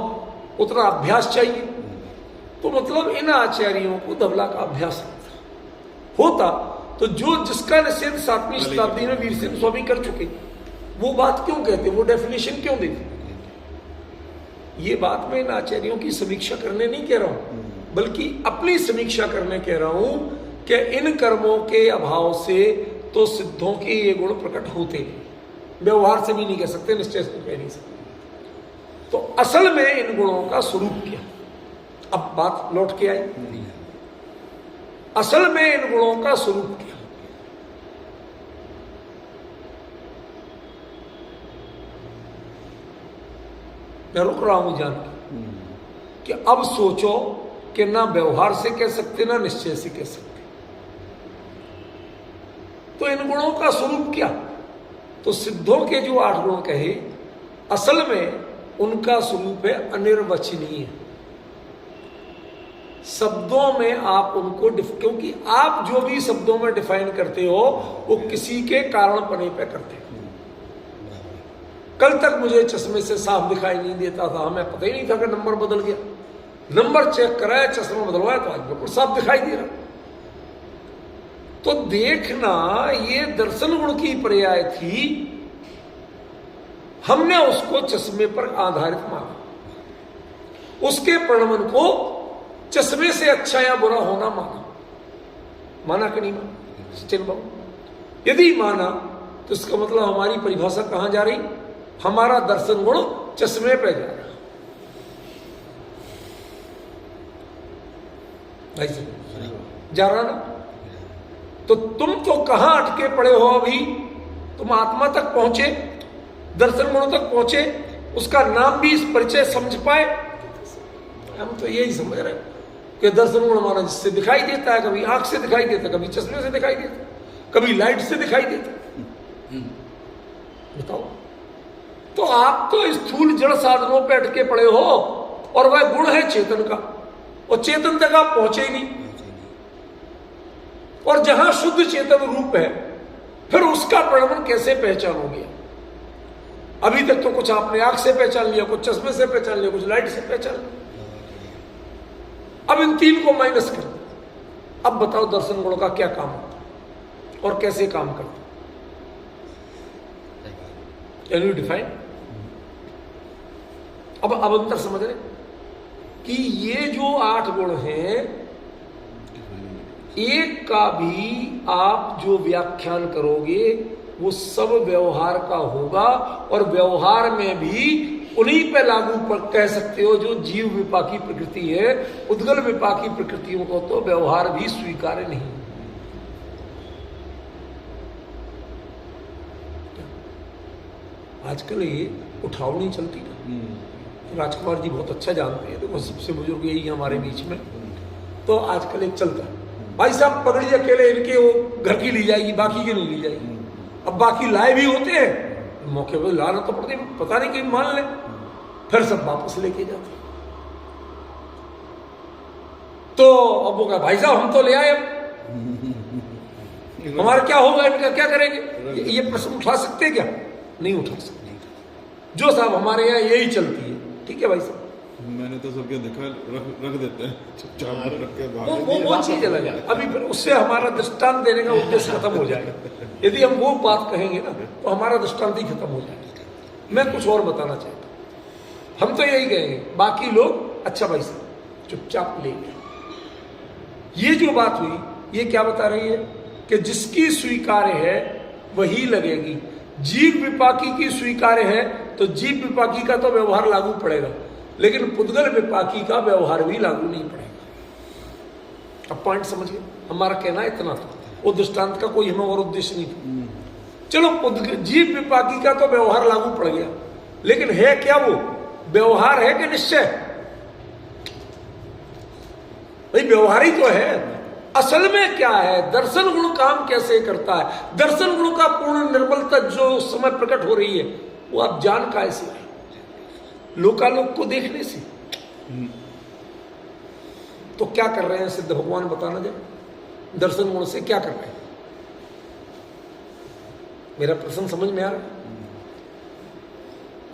उतना अभ्यास चाहिए। तो मतलब इन आचार्यों को धवला का अभ्यास होता तो जो जिसका निषेध 7वीं शताब्दी में वीरसेन स्वामी कर चुके, वो बात क्यों कहते, वो डेफिनेशन क्यों देते? ये बात मैं इन आचार्यों की समीक्षा करने नहीं कह रहा हूं, बल्कि अपनी समीक्षा करने कह रहा हूं कि इन कर्मों के अभाव से तो सिद्धों के ये गुण प्रकट होते, व्यवहार से भी नहीं कह सकते, निश्चय से कह नहीं सकते। तो असल में इन गुणों का स्वरूप क्या? अब बात लौट के आई, असल में इन गुणों का स्वरूप क्या? मैं रुक रहा हूं जान के कि अब सोचो कि ना व्यवहार से कह सकते ना निश्चय से कह सकते। तो इन गुणों का स्वरूप क्या? तो सिद्धों के जो 8 गुण कहे, असल में उनका स्वरूप है अनिर्वचनीय। शब्दों में आप उनको क्योंकि आप जो भी शब्दों में डिफाइन करते हो वो किसी के कारणपने पे करते हो। कल तक मुझे चश्मे से साफ दिखाई नहीं देता था, हमें पता ही नहीं था कि नंबर बदल गया। नंबर चेक कराया, चश्मा बदलवाया तो आज बिल्कुल साफ दिखाई दे रहा। तो देखना ये दर्शन गुण की पर्याय थी, हमने उसको चश्मे पर आधारित माना, उसके परिणाम को चश्मे से अच्छा या बुरा होना माना कि नहीं माना? सचिन बाबू यदि माना तो इसका मतलब हमारी परिभाषा कहां जा रही? हमारा दर्शन गुण चश्मे पे जा रहा। ऐसे जा रहा ना? तो तुम तो कहां अटके पड़े हो अभी? तुम आत्मा तक पहुंचे, दर्शन गुण तक पहुंचे, उसका नाम भी इस परिचय समझ पाए। हम तो यही समझ रहे कि दर्शन गुण हमारा जिससे दिखाई देता है, कभी आंख से दिखाई देता, कभी चश्मे से दिखाई देता, कभी लाइट से दिखाई देता। बताओ, तो आप तो स्थूल जड़ साधनों पे अटके पड़े हो, और वह गुण है चेतन का, और चेतन तक आप पहुंचे ही नहीं। और जहां शुद्ध चेतन रूप है, फिर उसका परिणाम कैसे पहचानोगे? अभी तक तो कुछ आपने आंख से पहचान लिया, कुछ चश्मे से पहचान लिया, कुछ लाइट से पहचान लिया। अब इन तीन को माइनस कर दो। अब बताओ दर्शन गुण का क्या काम होता और कैसे काम करता? Can you define? अब अंतर समझ रहे कि ये जो 8 गुण हैं, एक का भी आप जो व्याख्यान करोगे वो सब व्यवहार का होगा, और व्यवहार में भी उन्हीं पे लागू पर कह सकते हो जो जीव विपाकी प्रकृति है। उद्गल विपाकी प्रकृतियों को तो व्यवहार भी स्वीकार्य नहीं। आजकल ये उठावनी चलती ना, राजकुमार जी बहुत अच्छा जानते हैं, देखो सबसे बुजुर्ग यही हमारे बीच में। तो आजकल एक चलता है, भाई साहब पगड़ी अकेले इनके वो घर की ली जाएगी, बाकी की नहीं ली जाएगी। अब बाकी लाए भी होते हैं, मौके पर लाना तो पड़ते, पता नहीं कहीं मान ले, फिर सब वापस लेके जाते। तो अब वो कहा भाई साहब हम तो ले आए, अब हमारा क्या होगा, इनका क्या करेंगे? ये प्रश्न उठा सकते क्या? नहीं उठा सकते। जो साहब हमारे यहाँ यही चलती है। ठीक है भाई साहब, मैंने तो सबके देखा रख देते हैं चुपचाप रख के वो चीज अलग है। अभी फिर उससे हमारा दृष्टांत देने का उद्देश्य खत्म हो जाएगा। यदि हम वो बात कहेंगे ना तो हमारा दृष्टांत ही खत्म हो जाएगा। मैं कुछ और बताना चाहता, हम तो यही कहेंगे, बाकी लोग अच्छा भाई साहब चुपचाप ले गए। ये जो बात हुई ये क्या बता रही है कि जिसकी स्वीकार्य है वही लगेगी। जीव विपाकी की स्वीकार्य है तो जीव विपाकी का तो व्यवहार लागू पड़ेगा, लेकिन पुद्गल विपाकी का व्यवहार भी लागू नहीं पड़ेगा। अब पॉइंट समझ गए? हमारा कहना इतना था, वो दृष्टांत का कोई हमें और उद्देश्य नहीं था। चलो जीव विपाकी का तो व्यवहार लागू पड़ गया, लेकिन है क्या वो व्यवहार है कि निश्चय? भाई व्यवहार ही तो है। असल में क्या है? दर्शन गुण काम कैसे करता है? दर्शन गुण का पूर्ण निर्मलता जो उस समय प्रकट हो रही है वो आप जान कैसे आए? लोकालोक को देखने से। तो क्या कर रहे हैं सिद्ध भगवान, बताना जाए दर्शन गुण से क्या कर रहे हैं? मेरा प्रश्न समझ में आ रहा है?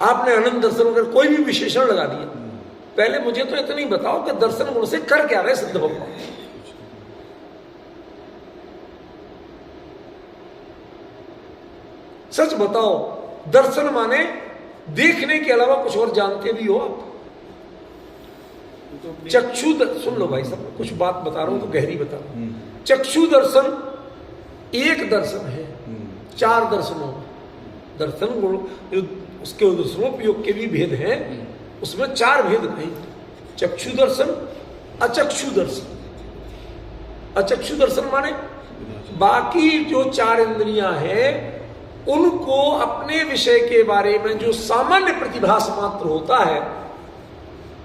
आपने अनंत दर्शन कर कोई भी विशेषण लगा दिया, पहले मुझे तो इतना ही बताओ कि दर्शन गुण से कर क्या रहे सिद्ध भगवान? सच बताओ, दर्शन माने देखने के अलावा कुछ और जानते भी हो आप? चक्षु सुन लो भाई साहब, कुछ बात बता रहा हूं तो गहरी बता रहा हूं। चक्षु दर्शन एक दर्शन है, 4 दर्शनों में दर्शन गुण उसके दर्शनोपयोग के भी भेद हैं, उसमें 4 भेद कहीं। चक्षु दर्शन, अचक्षु दर्शन। अचक्षु दर्शन माने बाकी जो 4 इंद्रियां हैं उनको अपने विषय के बारे में जो सामान्य प्रतिभास मात्र होता है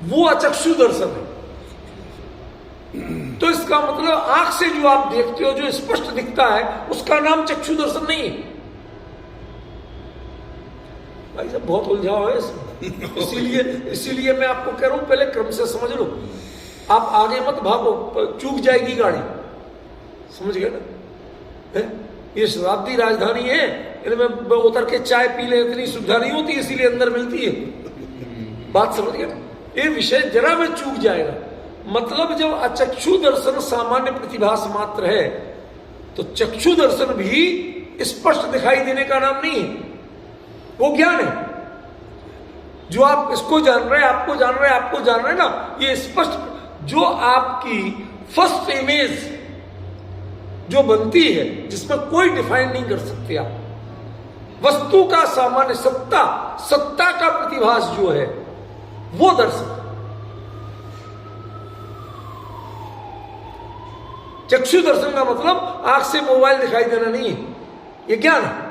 वो अचक्षु दर्शन है। तो इसका मतलब आंख से जो आप देखते हो, जो स्पष्ट दिखता है, उसका नाम चक्षु दर्शन नहीं है। भाई साहब बहुत उलझाव है इसमें। इसीलिए मैं आपको कह रहा हूं पहले क्रम से समझ लो, आप आगे मत भागो, चूक जाएगी गाड़ी। समझ गए ना? ये शताब्दी राजधानी है, इनमें उतर के चाय पी ले इतनी सुविधा नहीं होती, इसीलिए अंदर मिलती है। बात समझ गए? ये विषय जरा में चूक जाएगा। मतलब जब अचक्षु दर्शन सामान्य प्रतिभास मात्र है तो चक्षु दर्शन भी स्पष्ट दिखाई देने का नाम नहीं है, वो ज्ञान है। जो आप इसको जान रहे हैं, आपको जान रहे हैं, आपको जान रहे हैं ना, ये स्पष्ट जो आपकी फर्स्ट इमेज जो बनती है, जिसमें कोई डिफाइन नहीं कर सकते आप। वस्तु का सामान्य सत्ता, सत्ता का प्रतिभास जो है वो दर्शन। चक्षु दर्शन का मतलब आंख से मोबाइल दिखाई देना नहीं है, ये ज्ञान है।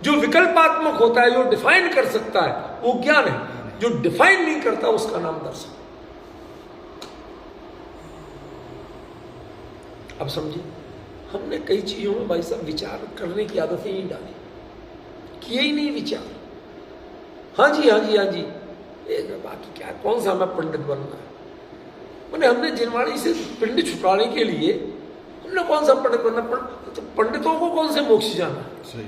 जो विकल्पात्मक होता है, जो डिफाइन कर सकता है, वो ज्ञान है। जो डिफाइन नहीं करता उसका नाम दर्शन। अब समझिए, हमने कई चीजों में भाई साहब विचार करने की आदत ही नहीं डाली, किए ही नहीं विचार। हाँ जी हाँ जी हाँ जी, बाकी क्या, कौन सा हमें पंडित बनना है। मैंने हमने जिनवाड़ी से पिंड छुटाने के लिए हमने कौन सा पंडित बनना, तो पंडितों को कौन से मोक्ष जाना है। सही।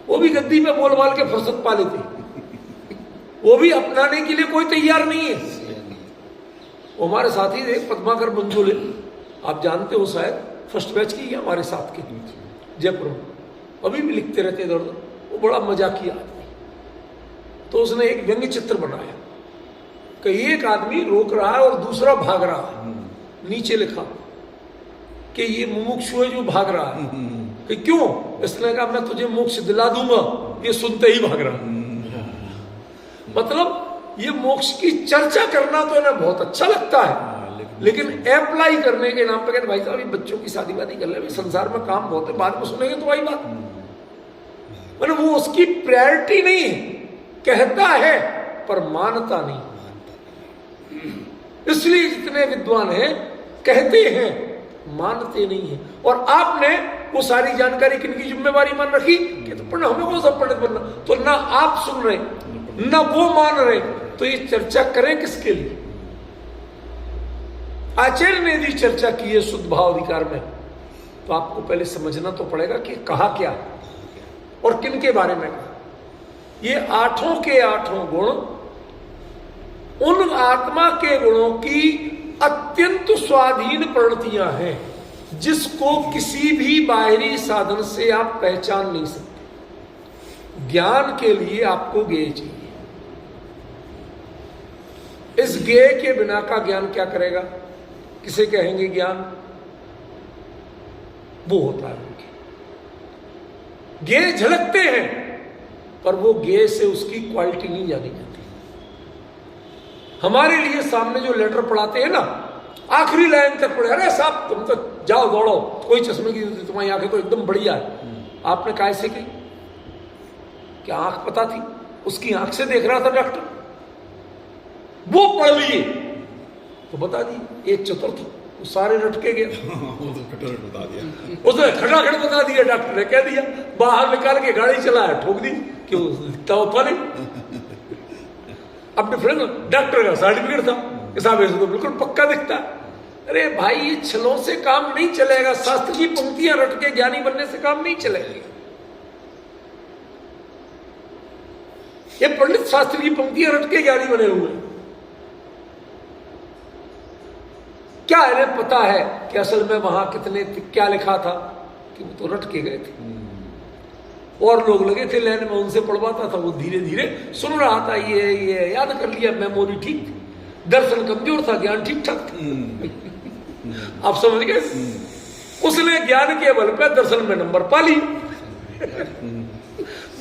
वो भी गद्दी में बोल बाल के फुर्सत पा लेते, वो भी अपनाने के लिए कोई तैयार नहीं है। वो हमारे साथी थे पद्माकर मंजूले, आप जानते हो शायद, फर्स्ट बैच की हमारे साथ के, जयपुर में, अभी भी लिखते रहते इधर उधर। वो बड़ा मजाकिया आदमी। तो उसने एक व्यंग्य चित्र बनाया कि एक आदमी रोक रहा है और दूसरा भाग रहा है। नीचे लिखा कि ये मुमुक्षु है जो भाग रहा है। कि क्यों? इसने कहा मैं तुझे मोक्ष दिला दूंगा, ये सुनते ही भाग रहा। मतलब ये मोक्ष की चर्चा करना तो इन्हें बहुत अच्छा लगता है, लेकिन अप्लाई करने के नाम पे कहते भाई साहब ये बच्चों की शादी वादी कर ले, संसार में काम बहुत है, बाद में सुनेंगे तो वही बात। मतलब वो उसकी प्रायोरिटी नहीं है, कहता है पर मानता नहीं। इसलिए जितने विद्वान हैं कहते हैं, मानते नहीं है। और आपने वो सारी जानकारी किनकी जिम्मेवारी मान रखी कि तो पढ़ना, हमें कौन सा पंडित बनना। तो ना आप सुन रहे ना वो मान रहे, तो ये चर्चा करें किसके लिए। आचार्य ने यदि चर्चा की है शुद्ध भाव अधिकार में, तो आपको पहले समझना तो पड़ेगा कि कहा क्या और किन के बारे में कहा। ये आठों के आठों गुण उन आत्मा के गुणों की अत्यंत स्वाधीन परिणतियां हैं, जिसको किसी भी बाहरी साधन से आप पहचान नहीं सकते। ज्ञान के लिए आपको ज्ञेय चाहिए। इस ज्ञेय के बिना का ज्ञान क्या करेगा? किसे कहेंगे ज्ञान? वो होता है उनके ज्ञेय झलकते हैं, पर वो ज्ञेय से उसकी क्वालिटी नहीं जानी जाती। हमारे लिए सामने जो लेटर पढ़ाते हैं ना, आखिरी लाइन तक पढ़े, अरे साहब तुम तो जाओ दौड़ो, कोई चश्मे की, तुम्हारी आंखें तो एकदम बढ़िया है। आपने काय से की? क्या आंख पता थी? उसकी आंख से देख रहा था डॉक्टर, वो पढ़ लिए तो बता दी। एक चतुर्थ वो सारे रटके गए, बता दिया उसने खटाखट बता दिया। डॉक्टर ने कह दिया, बाहर निकाल के गाड़ी चलाया, ठोक दी, क्यों दिखता होता नहीं। अब डिफरेंस डॉक्टर का सर्टिफिकेट था, हिसाब ऐसे तो बिल्कुल पक्का दिखता। अरे भाई ये छलों से काम नहीं चलेगा, शास्त्र की पंक्तियां रट के ज्ञानी बनने से काम नहीं चलेगा। ये पंडित शास्त्र की पंक्तियां रट के ज्ञानी बने हुए हैं। क्या इन्हें पता है कि असल में वहां कितने क्या लिखा था? कि वो तो रट के गए थे, और लोग लगे थे लाइन में, उनसे पढ़वाता था, वो धीरे धीरे सुन रहा था, ये याद कर लिया, मेमोरी ठीक थी, दर्शन कमजोर था, ज्ञान ठीक ठाक था। आप समझ गए? उसने ज्ञान के बल पे दर्शन में नंबर पा ली।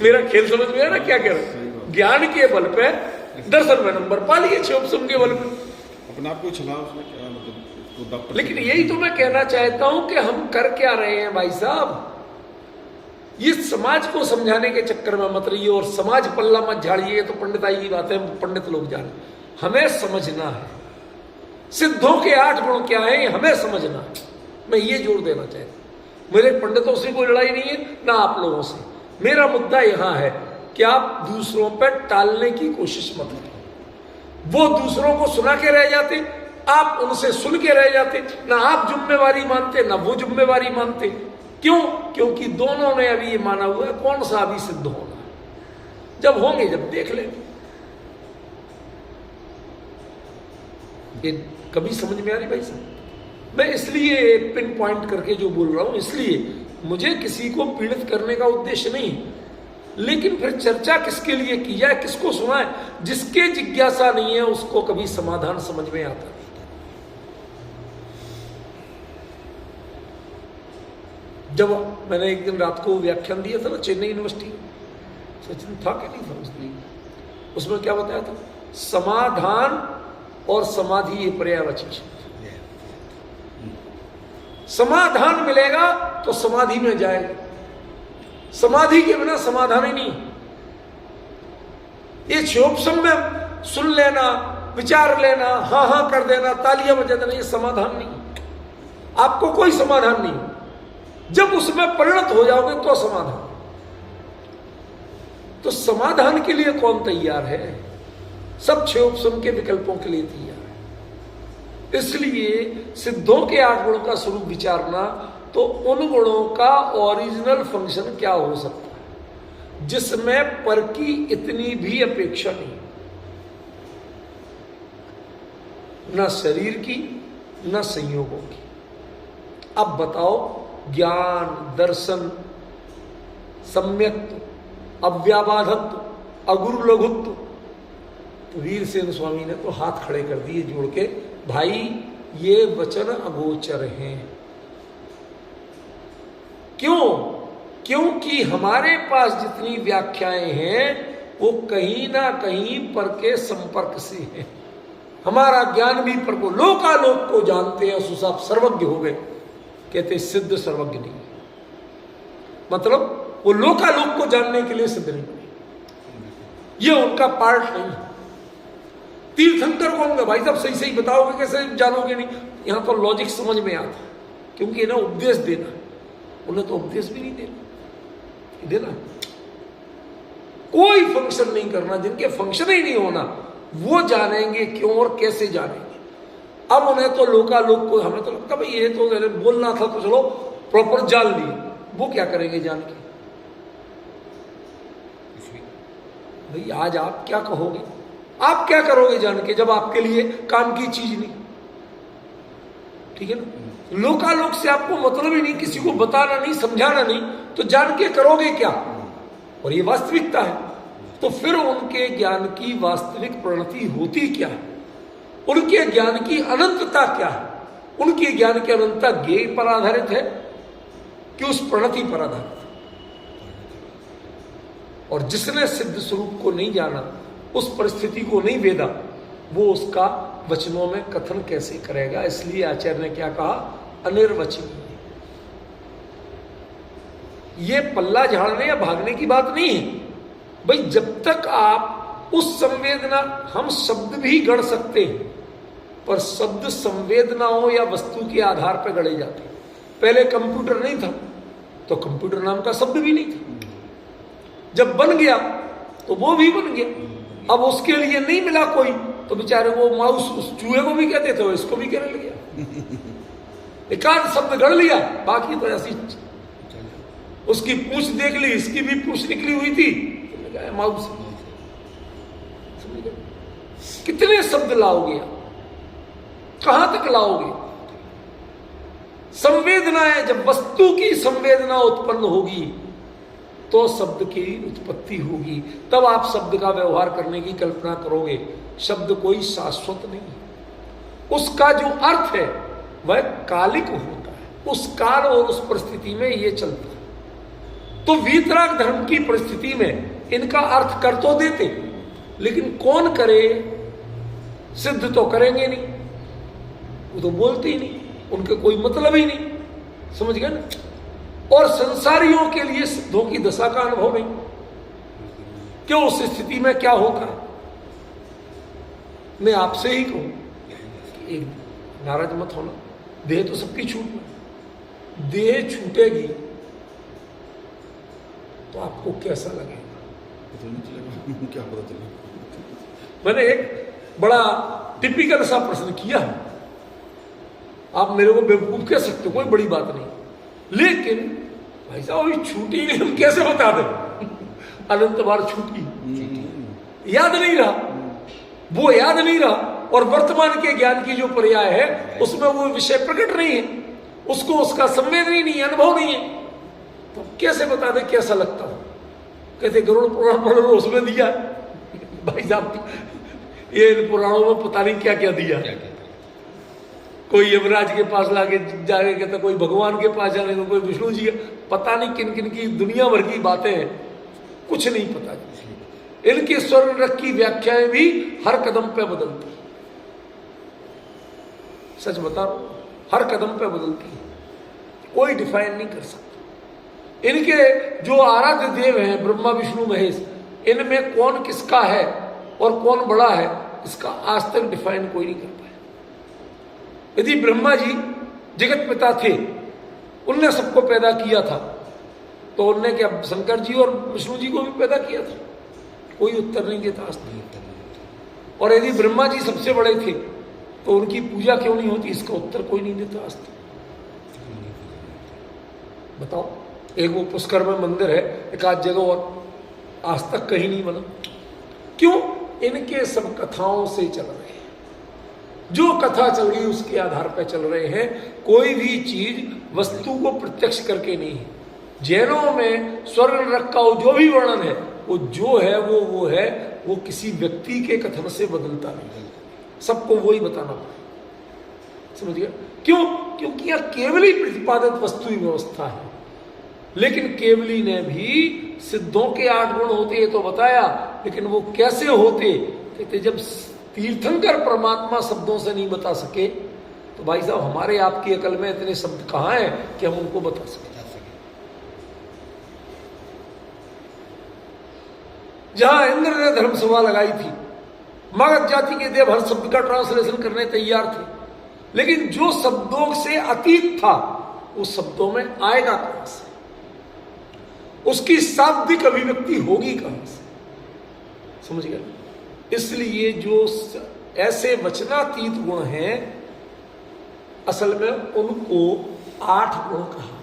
मेरा खेल समझ में आया ना क्या कह रहे? ज्ञान के बल पे दर्शन में नंबर पा लिए, क्षोभ के बल पे। अपने आप को छला उसमें क्या मतलब? लेकिन यही तो मैं कहना चाहता हूं कि हम कर क्या रहे हैं भाई साहब। ये समाज को समझाने के चक्कर में मत रहिए और समाज पल्ला मत झाड़िए। तो पंडिताई की बातें पंडित लोग जाने, हमें समझना है सिद्धों के 8 गुण क्या है, हमें समझना है। मैं ये जोर देना चाहता हूं। मेरे पंडितों से कोई लड़ाई नहीं है, ना आप लोगों से। मेरा मुद्दा यहां है कि आप दूसरों पर टालने की कोशिश मत करें। वो दूसरों को सुना के रह जाते, आप उनसे सुन के रह जाते। ना आप जिम्मेवारी मानते, ना वो जिम्मेवारी मानते। क्यों? क्योंकि दोनों ने अभी ये माना हुआ है कौन सा अभी सिद्ध होना है। जब होंगे, जब देख लेंगे। ये कभी समझ में आ रही भाई साहब? मैं इसलिए पिन पॉइंट करके जो बोल रहा हूं, इसलिए मुझे किसी को पीड़ित करने का उद्देश्य नहीं। लेकिन फिर चर्चा किसके लिए की जाए, किसको सुनाए? जिसके जिज्ञासा नहीं है उसको कभी समाधान समझ में आता नहीं। जब मैंने एक दिन रात को व्याख्यान दिया था ना चेन्नई यूनिवर्सिटी में, सचिन था कि नहीं था उस दिन, उसमें क्या बताया था, समाधान और समाधि ये पर्यायवाची शब्द। समाधान मिलेगा तो समाधि में जाएगा, समाधि के बिना समाधान ही नहीं। ये क्षोभसम में सुन लेना, विचार लेना, हाँ हाँ कर देना, तालियां बजा देना, ये समाधान नहीं। आपको कोई समाधान नहीं। जब उसमें परिणत हो जाओगे तो समाधान। तो समाधान के लिए कौन तैयार है? सब क्षोभसम के विकल्पों के लिए तैयार है। इसलिए सिद्धों के 8 गुणों का स्वरूप विचारना, तो उन गुणों का ओरिजिनल फंक्शन क्या हो सकता है जिसमें पर की इतनी भी अपेक्षा नहीं, न शरीर की न संयोगों की। अब बताओ, ज्ञान, दर्शन, सम्यक्त्व, अव्याबाधत्व, अगुरु लघुत्व। तो वीरसेन स्वामी ने तो हाथ खड़े कर दिए जोड़ के, भाई ये वचन अगोचर हैं। क्यों? क्योंकि हमारे पास जितनी व्याख्याएं हैं वो कहीं ना कहीं पर के संपर्क से हैं। हमारा ज्ञान भी पर को, लोकालोक को जानते हैं, सो आप सर्वज्ञ हो गए। कहते सिद्ध सर्वज्ञ नहीं, मतलब वो लोकालोक को जानने के लिए सिद्ध नहीं बने, ये उनका पार्ट नहीं। तीर्थंकर को होंगे, भाई साहब सही सही बताओगे, कैसे जानोगे? नहीं, यहां तो लॉजिक समझ में आता, क्योंकि इन्हें उपदेश देना, उन्हें तो उपदेश भी नहीं देना। कोई फंक्शन नहीं करना, जिनके फंक्शन ही नहीं होना वो जानेंगे क्यों और कैसे जानेंगे। अब उन्हें तो लोकालोक को, हमें तो लगता भाई ये तो बोलना था तो चलो प्रॉपर जान लिए, वो क्या करेंगे जान के? भाई आज आप क्या कहोगे, आप क्या करोगे जान के, जब आपके लिए काम की चीज नहीं? ठीक है ना? लोकालोक से आपको मतलब ही नहीं, किसी को बताना नहीं, समझाना नहीं, तो जान के करोगे क्या? और ये वास्तविकता है। तो फिर उनके ज्ञान की वास्तविक परिणति होती क्या है? उनके ज्ञान की अनंतता क्या है? उनके ज्ञान की अनंतता ज्ञेय पर आधारित है कि उस प्रणति पर आधारित है? और जिसने सिद्ध स्वरूप को नहीं जाना, उस परिस्थिति को नहीं वेदा, वो उसका वचनों में कथन कैसे करेगा? इसलिए आचार्य ने क्या कहा, अनिर्वचनीय। ये पल्ला झाड़ने या भागने की बात नहीं है भाई। जब तक आप उस संवेदना, हम शब्द भी गढ़ सकते हैं, पर शब्द संवेदनाओं या वस्तु के आधार पर गढ़े जाते हैं। पहले कंप्यूटर नहीं था तो कंप्यूटर नाम का शब्द भी नहीं था, जब बन गया तो वो भी बन गया। अब उसके लिए नहीं मिला कोई, तो बेचारे वो माउस उस चूहे को भी कहते थे, इसको भी कहने लग गया। एकाध शब्द गढ़ लिया, बाकी तो ऐसी उसकी पूंछ देख ली, इसकी भी पूंछ निकली हुई थी, तो माउस। कितने शब्द लाओगे, कहां तक लाओगे? संवेदनाएं, जब वस्तु की संवेदना उत्पन्न होगी तो शब्द की उत्पत्ति होगी, तब आप शब्द का व्यवहार करने की कल्पना करोगे। शब्द कोई शाश्वत नहीं, उसका जो अर्थ है वह कालिक होता है, उस काल और उस परिस्थिति में ये चलता है। तो वीतराग धर्म की परिस्थिति में इनका अर्थ कर तो देते, लेकिन कौन करे? सिद्ध तो करेंगे नहीं, वो तो बोलते ही नहीं, उनके कोई मतलब ही नहीं, समझ गए ना? और संसारियों के लिए सिद्धों की दशा का अनुभव नहीं, क्यों? उस स्थिति में क्या होता है? मैं आपसे ही कहूं कि एक नाराज मत होना, देह तो सबकी छूटना, देह छूटेगी तो आपको कैसा लगेगा? पता नहीं चलेगा, क्या पता चलेगा? मैंने एक बड़ा टिपिकल सा प्रश्न किया है, आप मेरे को बेवकूफ कह सकते हो, कोई बड़ी बात नहीं, लेकिन भाई साहब अभी छूटी नहीं, हम कैसे बता दें? अनंत बार छूटी, याद नहीं रहा, वो याद नहीं रहा, और वर्तमान के ज्ञान की जो पर्याय है उसमें वो विषय प्रकट नहीं है, उसको उसका संवेदन ही नहीं है, अनुभव नहीं है, तो कैसे बता दे कैसा लगता हो? कहते गरुड़ पुराण पढ़ लो, उसमें दिया। भाई साहब ये पुराणों में पता नहीं क्या क्या दिया। कोई यमराज के पास लाके जाने कहता, कोई भगवान के पास जाने को, कोई विष्णु जी, पता नहीं किन किन की दुनिया भर की बातें हैं, कुछ नहीं पता। इनके स्वर्ण रख की व्याख्याएं भी हर कदम पे बदलती, सच बता रहा हूं, हर कदम पे बदलती है, कोई डिफाइन नहीं कर सकता। इनके जो आराध्य देव हैं ब्रह्मा विष्णु महेश, इनमें कौन किसका है और कौन बड़ा है, इसका आज तक डिफाइन कोई नहीं कर पाया। यदि ब्रह्मा जी जगत पिता थे, उनने सबको पैदा किया था, तो उनने क्या शंकर जी और विष्णु जी को भी पैदा किया था? कोई उत्तर नहीं देता आज तक। और यदि ब्रह्मा जी सबसे बड़े थे, तो उनकी पूजा क्यों नहीं होती? इसका उत्तर कोई नहीं देता आज तक। बताओ, एक वो पुष्कर में मंदिर है, एक आध जगह, और आज तक कहीं नहीं बना। क्यों? इनके सब कथाओं से चल रहे हैं, जो कथा चल रही उसके आधार पर चल रहे हैं। कोई भी चीज वस्तु को प्रत्यक्ष करके नहीं है। जैनों में स्वर्ण रख का जो भी वर्णन है, वो जो है वो है, वो किसी व्यक्ति के कथन से बदलता नहीं, सबको वही बताना पड़ेगा। समझ गया? क्यों? क्योंकि यह केवली प्रतिपादित वस्तु व्यवस्था है। लेकिन केवली ने भी सिद्धों के 8 गुण होते हैं तो बताया, लेकिन वो कैसे होते? कहते जब तीर्थंकर परमात्मा शब्दों से नहीं बता सके, तो भाई साहब हमारे आपकी अकल में इतने शब्द कहाँ हैं कि हम उनको बता सके। जहां इंद्र ने धर्मसभा लगाई थी, मगध जाति के देव हर शब्द का ट्रांसलेशन करने तैयार थे, लेकिन जो शब्दों से अतीत था, उस शब्दों में आएगा कहां से? उसकी शाब्दिक अभिव्यक्ति होगी कहां से? समझ गए? इसलिए जो ऐसे वचनातीत गुण हैं, असल में उनको 8 गुण कहा गया।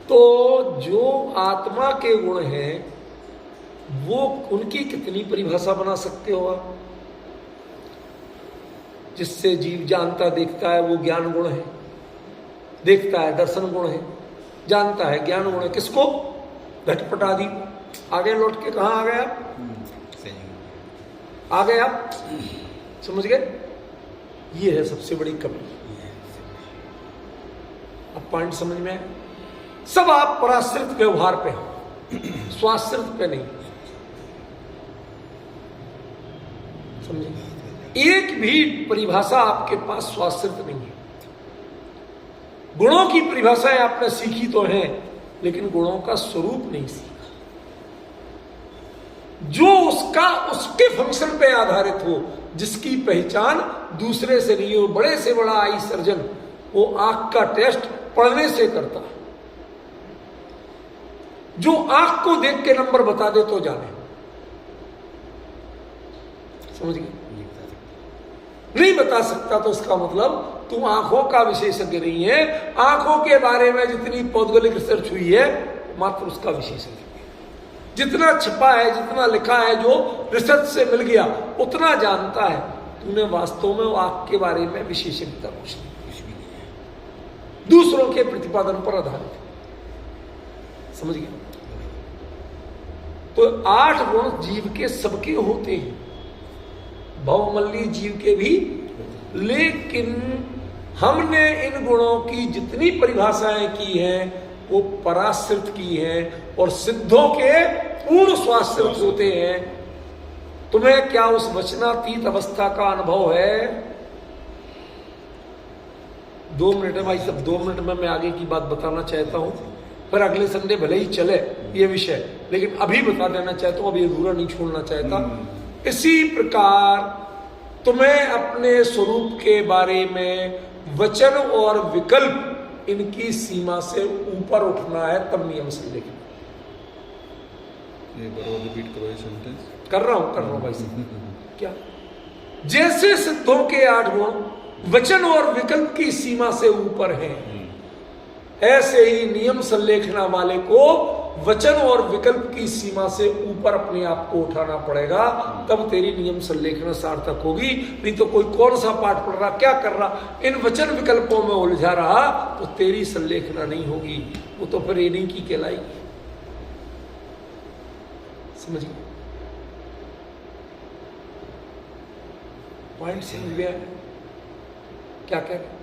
तो जो आत्मा के गुण हैं, वो उनकी कितनी परिभाषा बना सकते हो आप? जिससे जीव जानता देखता है, वो ज्ञान गुण है। देखता है, दर्शन गुण है। जानता है, ज्ञान गुण है। किसको? घटपट आदि। आगे लौट के कहां आ गया? आ गए आप? समझ गए? ये है सबसे बड़ी कमी। अब पॉइंट समझ में आए? सब आप पराश्रित व्यवहार पे हो, स्वाश्रित पे नहीं। समझे? एक भी परिभाषा आपके पास स्वाश्रित नहीं है। गुणों की परिभाषाएं आपने सीखी तो हैं, लेकिन गुणों का स्वरूप नहीं सीखा। जो उसके फंक्शन पे आधारित हो, जिसकी पहचान दूसरे से नहीं हो। बड़े से बड़ा आई सर्जन वो आंख का टेस्ट पढ़ने से करता है। जो आंख को देख के नंबर बता दे तो जाने। समझ गए? नहीं बता सकता तो इसका मतलब तुम आंखों का विशेषज्ञ नहीं है। आंखों के बारे में जितनी भौगोलिक रिसर्च हुई है, मात्र उसका विशेषज्ञ है। जितना छपा है, जितना लिखा है, जो रिसर्च से मिल गया, उतना जानता है। तूने वास्तव में आंख के बारे में विशेषज्ञता कुछ भी नहीं है, दूसरों के प्रतिपादन पर आधारित है। समझ गया? तो 8 गुण जीव के सबके होते हैं, भवमल्ली जीव के भी। लेकिन हमने इन गुणों की जितनी परिभाषाएं की हैं, वो पराश्रित की हैं, और सिद्धों के पूर्ण स्वाश्रित होते हैं। तुम्हें क्या उस वचनातीत अवस्था का अनुभव है? 2 मिनट है भाई सब, 2 मिनट में मैं आगे की बात बताना चाहता हूं। फिर अगले संडे भले ही चले ये विषय, लेकिन अभी बता देना चाहता हूं, अभी अधूरा नहीं छोड़ना चाहता। इसी प्रकार तुम्हें अपने स्वरूप के बारे में वचन और विकल्प, इनकी सीमा से ऊपर उठना है, तब नियम से लिखना। ये बराबर रिपीट करो ये सेंटेंस। कर रहा हूं भाई साहब। क्या? जैसे सिद्धों के 8 गुण वचन और विकल्प की सीमा से ऊपर हैं, ऐसे ही नियम संलेखना वाले को वचन और विकल्प की सीमा से ऊपर अपने आप को उठाना पड़ेगा, तब तेरी नियम संलेखना सार्थक होगी। नहीं तो कोई कौन सा पाठ पढ़ रहा, क्या कर रहा, इन वचन विकल्पों में उलझा रहा, तो तेरी संलेखना नहीं होगी। वो तो फिर ये नहीं की कहलाएगी। समझिए, पॉइंट समझ गया क्या कह रहे,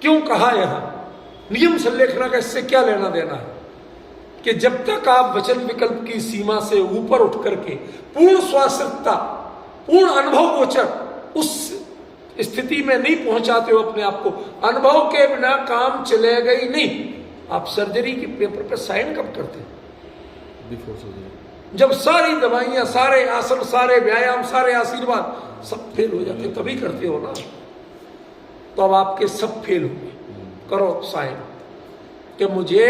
क्यों कहा यहां नियम संलेखना का, इससे क्या लेना देना है कि जब तक आप वचन विकल्प की सीमा से ऊपर उठ करके पूर्ण स्वाश्रितता, पूर्ण अनुभव गोचर उस स्थिति में नहीं पहुंचाते हो अपने आप को, अनुभव के बिना काम चलेगा ही नहीं। आप सर्जरी के पेपर पर साइन कब करते हैं? Before surgery. जब सारी दवाइयां, सारे आसन, सारे व्यायाम, सारे आशीर्वाद सब फेल हो जाते, तभी करते हो ना। तो अब आपके सब फेल हुए, करो साइन कि मुझे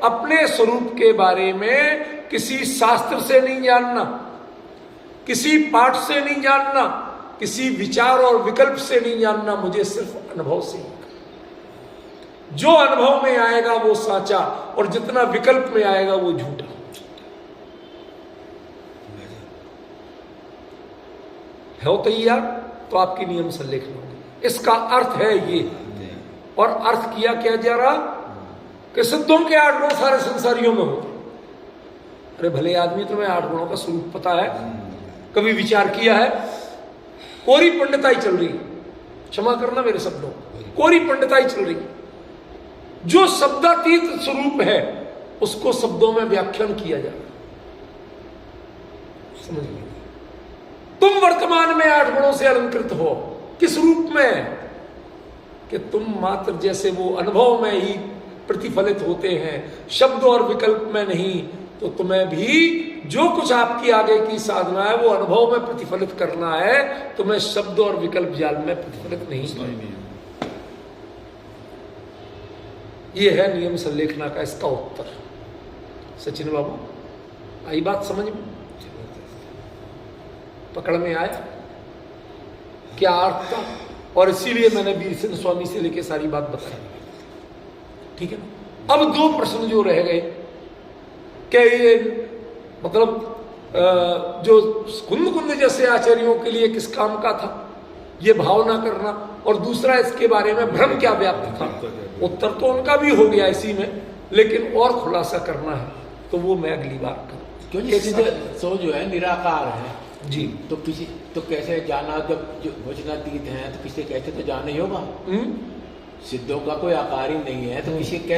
अपने स्वरूप के बारे में किसी शास्त्र से नहीं जानना, किसी पाठ से नहीं जानना, किसी विचार और विकल्प से नहीं जानना, मुझे सिर्फ अनुभव से ही। जो अनुभव में आएगा वो साचा, और जितना विकल्प में आएगा वो झूठा। हो तैयार? तो आपकी नियम संलेखन होगी। इसका अर्थ है ये, और अर्थ किया क्या जा रहा कि सिद्धों के 8 गुण सारे संसारियों में होते। अरे भले आदमी, तुम्हें 8 गुणों का स्वरूप पता है? कभी विचार किया है? कोरी पंडिताई चल रही, क्षमा करना मेरे शब्दों, कोरी पंडिताई चल रही। जो शब्दातीत स्वरूप है उसको शब्दों में व्याख्यान किया जा रहा। समझ लीजिए, तुम वर्तमान में 8 गुणों से अलंकृत हो। किस रूप में? कि तुम मात्र जैसे वो अनुभव में ही प्रतिफलित होते हैं, शब्द और विकल्प में नहीं। तो तुम्हें भी जो कुछ आपकी आगे की साधना है वो अनुभव में प्रतिफलित करना है, तुम्हें शब्द और विकल्प जाल में प्रतिफलित नहीं करना। ये है नियम संलेखना का इसका उत्तर। सचिन बाबू, आई बात समझ में? पकड़ में आया क्या अर्थ था? और इसीलिए मैंने वीर सिंह स्वामी से लेके सारी बात बताई। ठीक है ना? अब 2 प्रश्न जो रह गए, क्या ये मतलब जो कुंद जैसे आचार्यों के लिए किस काम का था ये भावना करना, और दूसरा इसके बारे में भ्रम क्या व्याप्त था? उत्तर तो उनका भी हो गया इसी में, लेकिन और खुलासा करना है तो वो मैं अगली बार करूँ। क्योंकि सो जो है निराकार है जी, तो किसी तो कैसे जाना, जब जो वचनातीत हैं तो किसी कैसे तो जाना ही होगा। सिद्धों का कोई आकार ही नहीं है तो किसी